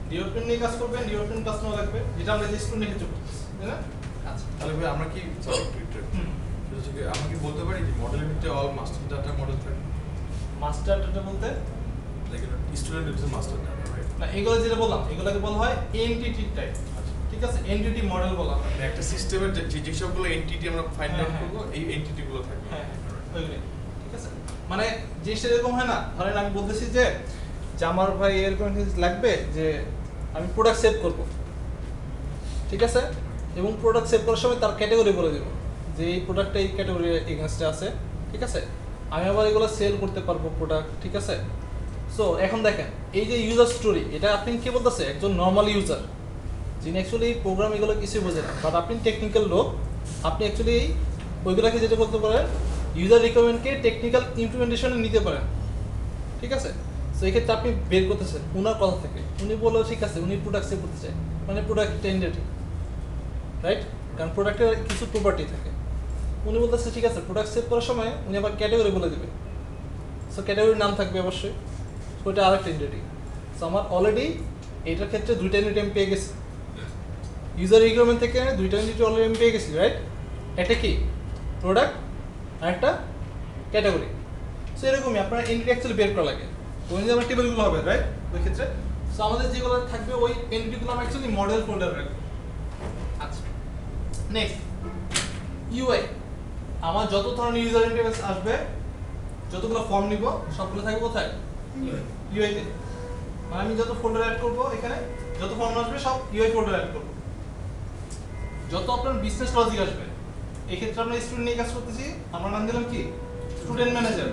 [SPEAKER 1] ডিপার্টমেন্ট নিয়ে কাজ করবেন, ডিপার্টমেন্ট ক্লাস নেওয়া লাগবে, যেটা আমরা স্টুডেন্ট ক্ষেত্রে করতেছি, তাই না? আচ্ছা,
[SPEAKER 2] তাহলে ভাই আমরা কি সরি আমরা কি বলতে পারি যে মডেলের ভিতরে অল মাস্টার ডাটা মডেল থাকে?
[SPEAKER 1] মাস্টার ডাটা বলতে
[SPEAKER 2] like student is master data, right?
[SPEAKER 1] না, এগুলো যেটা বললাম এগুলোকে বলা হয় এনটিটি টাইপ, ঠিক আছে? এনটিটি মডেল বলা হয়।
[SPEAKER 2] মানে একটা সিস্টেমের যে সবগুলো এনটিটি আমরা ফাইন্ড আউট
[SPEAKER 1] হ্যাঁ,
[SPEAKER 2] করব, এই এনটিটি গুলো থাকবে।
[SPEAKER 1] হ্যাঁ, ওইগুলোই, ঠিক আছে? মানে জিনিসটা এরকম হয় না, ধরেন আমি বলতেছি যে আমার ভাই এরকম একটা জিনিস লাগবে যে আমি প্রোডাক্ট সেভ করব, ঠিক আছে? এবং প্রোডাক্ট সেভ করার সময় তার ক্যাটাগরি বলে দেবো যে এই প্রোডাক্টটা এই ক্যাটাগরি এগেনস্টে আছে, ঠিক আছে? আমি আবার এগুলো সেল করতে পারবো প্রোডাক্ট, ঠিক আছে? সো এখন দেখেন এই যে ইউজার স্টোরি, এটা আপনি কি বলতেছে একজন নর্মাল ইউজার যিনি অ্যাকচুয়ালি প্রোগ্রাম এগুলো কিছুই বোঝে না, বাট আপনি টেকনিক্যাল লোক, আপনি অ্যাকচুয়ালি ওইগুলোকে যেটা বলতে পারেন ইউজার রিকোয়ারমেন্টকে টেকনিক্যাল ইমপ্লিমেন্টেশনে নিতে পারেন, ঠিক আছে। সো এই ক্ষেত্রে আপনি বের করতেছেন ওনার কথা থেকে, উনি বললো ঠিক আছে উনি প্রোডাক্ট সেভ করতে চায়, মানে প্রোডাক্ট টেন্ডেটিভ, রাইট, কারণ প্রোডাক্টের কিছু প্রপার্টি থাকে। উনি বলতেছে ঠিক আছে প্রোডাক্ট সেভ করার সময় উনি আবার ক্যাটাগরি বলে দেবে, সো ক্যাটাগরির নাম থাকবে অবশ্যই, সো এটা আরেকটা এন্টিটি। সো আমার অলরেডি এটার ক্ষেত্রে দুইটা এন্টিটি আমি পেয়ে গেছি, ইউজার রিকোয়ারমেন্ট থেকে দুইটা এন্টিটি অলরেডি আমি পেয়ে গেছি, রাইট। এটা কি প্রোডাক্ট আর একটা ক্যাটাগরি। সো এরকমই আপনার এন্টিটি অ্যাকচুয়ালি বের করা লাগে, ওই যে আমার টেবিলগুলো হবে, রাইট, ওই ক্ষেত্রে। সো আমাদের যেগুলো থাকবে ওই এন্টিটিগুলো আমরা অ্যাকচুয়ালি মডেল ফোল্ডার রাখবো। আচ্ছা, নেক্সট ইউআই, আমার যত ধরনের ইউজার ইন্টারফেস আসবে, যতগুলো ফর্ম নিব সবগুলো থাকবে কোথায়? ইউআই তে। মানে আমি যত ফোল্ডার অ্যাড করব এখানে, যত ফর্ম আসবে সব ইউআই ফোল্ডার অ্যাড করব। যত আপনার বিজনেস লজিক আসবে, এই ক্ষেত্রে আমরা স্টুডেন্ট নিয়ে কাজ করতেছি, আমরা নাম দিলাম কি স্টুডেন্ট ম্যানেজার।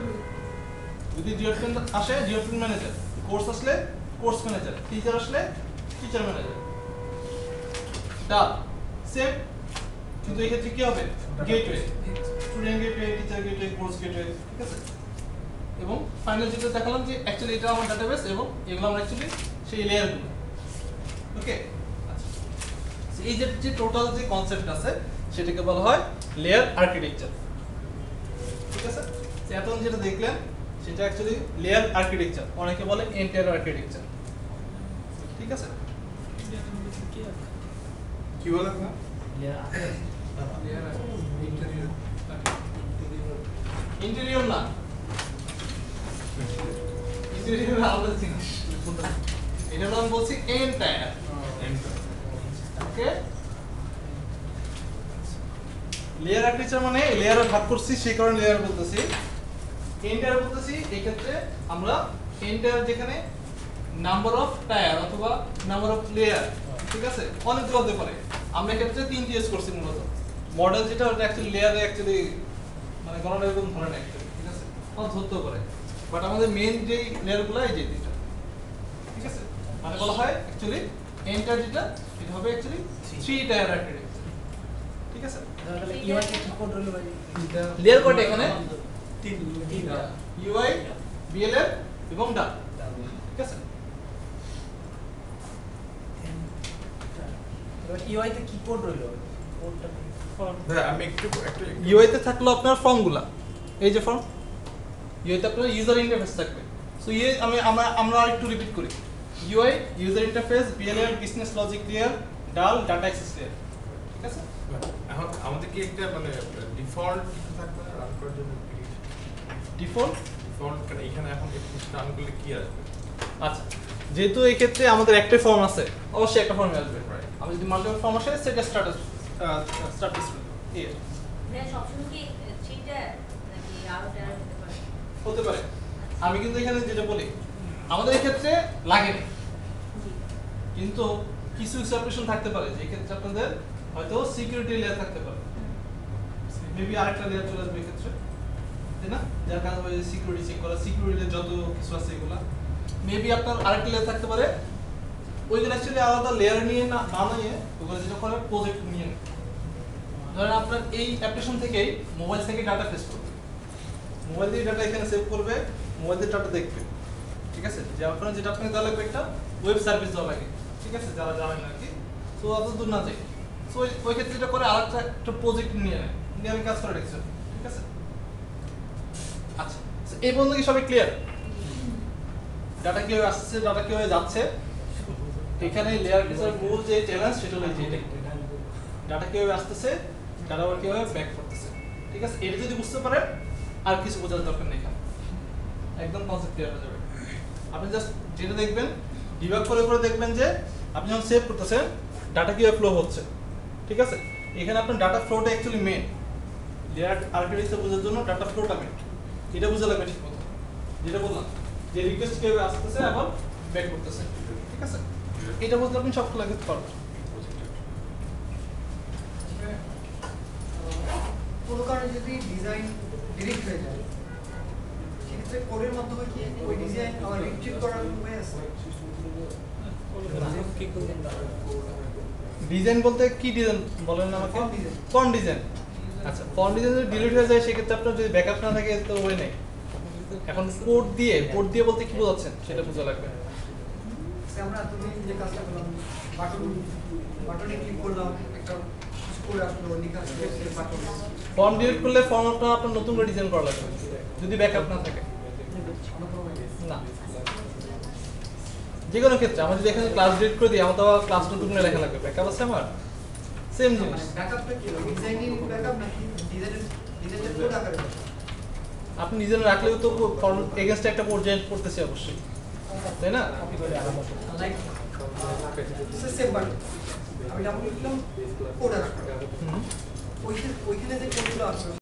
[SPEAKER 1] যদি ডিপার্টমেন্ট আসে ডিপার্টমেন্ট ম্যানেজার, কোর্স আসলে কোর্স ম্যানেজার, টিচার আসলে টিচার ম্যানেজার। ডাল সেম, কিন্তু এই ক্ষেত্রে কি হবে? Gateway, student gateway, teacher gateway, course gateway, ঠিক আছে। এবং ফাইনাল যেটা দেখালাম যে অ্যাকচুয়ালি এটা আমার ডাটাবেস এবং এগুলো আমরা অ্যাকচুয়ালি সেই লেয়ারগুলো, ওকে। আচ্ছা, এই যে টোটাল যে কনসেপ্ট আছে সেটাকে বলা হয় লেয়ার আর্কিটেকচার, ঠিক আছে। এখন যেটা দেখলেন সেটা অ্যাকচুয়ালি লেয়ার আর্কিটেকচার, অনেকে বলে এন্টায়ার আর্কিটেকচার, ঠিক আছে।
[SPEAKER 2] কি বলেন না?
[SPEAKER 1] ইন্টেরিয়র না, ইন্টেরিয়র আলাদা জিনিস, এটা আমি বলছি এন্টায়ার, ওকে। লেয়ার আর্কিটেকচার মানে লেয়ারে ভাগ করছি সেই কারণে লেয়ার বলতেছি। এন্টায়ার বলতেছি এই ক্ষেত্রে আমরা এন্টায়ার যেখানে নাম্বার অফ টায়ার অথবা নাম্বার অফ লেয়ার, ঠিক আছে, অনেকগুলো হতে পারে। আমরা এক্ষেত্রে 3টি ইউজ করছি মূলত। মডেল যেটা ওটা অ্যাকচুয়ালি লেয়ারে অ্যাকচুয়ালি মানে গণনা এরকম ধরে না অ্যাকচুয়ালি, ঠিক আছে, অনেক ধরতেও পারে, বাট আমাদের মেইন যেই লেয়ারগুলো এই যে তিনটা, ঠিক আছে। মানে বলা হয় অ্যাকচুয়ালি এন্টার যেটা এটা হবে অ্যাকচুয়ালি 3 টায়ার আর্কিটেকচার, ঠিক আছে।
[SPEAKER 3] তাহলে ইউআই তে কি কোড রইল ভাই?
[SPEAKER 1] লেয়ার কোড এখানে
[SPEAKER 3] তিনটা।
[SPEAKER 1] ইউআই, বিএলএফ এবং ডাল, ঠিক আছে।
[SPEAKER 3] এবার ইউআই তে কি কোড রইল? কোডটা কি?
[SPEAKER 2] ভাই আমি একটু
[SPEAKER 1] ইউআই তে থাকলো আপনার ফর্মগুলা, এই যে ফর্ম, ইউআই তে আপনার ইউজার ইন্টারফেস থাকবে। সো ইয়ে আমরা আরেকটু রিপিট করি, UI user interface, BLL business logic layer, DAL data access layer, ঠিক আছে।
[SPEAKER 2] এখন আমাদের কি একটা মানে ডিফল্ট কিছু থাকবে না রান করার জন্য?
[SPEAKER 1] ডিফল্ট,
[SPEAKER 2] ডিফল্ট এখানে এখন রান করলে কি আসবে?
[SPEAKER 1] আচ্ছা, যেহেতু এই ক্ষেত্রে আমাদের একটা ফর্ম আছে, অবশ্যই একটা ফর্মে আসবে।
[SPEAKER 2] Right.
[SPEAKER 1] আমি যদি মাল্টিপল ফর্ম আসে সেটা স্ট্যাটাস এই
[SPEAKER 5] সবসময় কি থ্রিটা নাকি আরো টায়ার হতে পারে?
[SPEAKER 1] হতে পারে। আমি কিন্তু এখানে যেটা বলি আমাদের এই ক্ষেত্রে লাগে না, কিন্তু কিছু সেপারেশন থাকতে পারে যে ক্ষেত্রে আপনাদের হয়তো সিকিউরিটি লেয়ার থাকতে পারে, মেবি আরেকটা লেয়ার চলে আসবে এই ক্ষেত্রে, তাই না, যার কাজ হবে সিকিউরিটি চেক করা, সিকিউরিটির যত কিছু আছে এগুলা মেবি আপনার আরেকটা লেয়ার থাকতে পারে। ওইগুলো অ্যাকচুয়ালি আলাদা লেয়ার নিয়ে না নিয়ে ওগুলো যেটা করে প্রজেক্ট নিয়ে নেয়। ধরেন আপনার এই অ্যাপ্লিকেশন থেকেই মোবাইল থেকে ডাটা ফেস করবে, মোবাইল দিয়ে ডাটা এখানে সেভ করবে, মোবাইল দিয়ে ডাটা দেখবে, ঠিক আছে। যে আপনার যেটা আপনাকে দেওয়া লাগবে একটা ওয়েব সার্ভিস দেওয়া লাগে, ঠিক আছে, যারা জানেন আর কি। সো অত দূর না যাই, সো ওই ক্ষেত্রে যেটা করে আরেকটা একটা প্রজেক্ট নিয়ে নেয়, নিয়ে আমি কাজ করে রেখেছি, ঠিক আছে। আচ্ছা, এই পর্যন্ত কি সবাই ক্লিয়ার? ডাটা কিভাবে আসছে, ডাটা কিভাবে যাচ্ছে, এখানে লেয়ার টিচার মূল যে চ্যালেঞ্জ সেটা হলো এইটা, ডাটা কিভাবে আসতেছে, ডাটা আবার কিভাবে ব্যাক করতেছে, ঠিক আছে। এটা যদি বুঝতে পারেন আর কিছু বোঝার দরকার নেই, এখানে একদম কনসেপ্ট ক্লিয়ার হয়ে যাবে। আপনি জাস্ট যেটা দেখবেন ডিবাগ করে করে দেখবেন যে আপনি যখন সেভ করতেছেন ডাটা কিভাবে ফ্লো হচ্ছে, ঠিক আছে। এখানে আপনার ডাটা ফ্লোটা অ্যাকচুয়ালি মেন, লেয়ার আর্কিটেকচার বোঝার জন্য ডাটা ফ্লোটা মেন, এটা বোঝা লাগবে ঠিক মতো, যেটা বললাম যে রিকোয়েস্ট কিভাবে আসতেছে আবার ব্যাক করতেছে, ঠিক আছে। এটা বুঝলে আপনি সব লাগাতে পারবেন।
[SPEAKER 6] কোনো কারণে যদি ডিজাইন ডিলিট হয়ে যায় সেক্ষেত্রে কোডের মাধ্যমে কি ওই ডিজাইন আমার রিট্রিভ করার কোনো ওয়ে আছে?
[SPEAKER 1] ডিজাইন বলতে কি ডিজাইন বলেন আমাকে?
[SPEAKER 6] Form design.
[SPEAKER 1] Form design. আচ্ছা, ফর্ম ডিজাইন যদি ডিলিট হয়ে যায় সেক্ষেত্রে আপনার যদি ব্যাকআপ না থাকে তো ওয়ে নেই। এখন কোড দিয়ে বলতে কি বোঝাচ্ছেন সেটা বোঝা লাগবে।
[SPEAKER 6] সে আমরা এতদিন যে কাজটা করলাম, বাটনে ক্লিক করলাম, একটা কিছু করে আসলো, লেখা আসলো, সেই বাটন।
[SPEAKER 1] ফর্ম ডিলিট করলে ফর্ম আপনার নতুন করে ডিজাইন করা লাগবে যদি ব্যাকআপ না থাকে। না, যে কোনো ক্ষেত্রে আমরা যদি এখানে ক্লাস ডিলিট করে দিই আমার তো ক্লাস নতুন করে লেখা লাগবে। ব্যাকআপ আছে আমার সেম জিনিস।
[SPEAKER 6] ব্যাকআপটা কি হলো? ডিজাইনিং ব্যাকআপ নাকি ডিজাইনের কোড আকারে?
[SPEAKER 1] আপনি নিজের রাখলেও তো ফর্ম এগেইনস্ট একটা কোড জেনারেট করতেছে অবশ্যই, তাই না?
[SPEAKER 6] লাইক সেম বাটন আমি ডাবল ক্লিক করলাম, কোড আসলো।
[SPEAKER 1] হুম।
[SPEAKER 6] ওইখানে যে কোডগুলো আসলো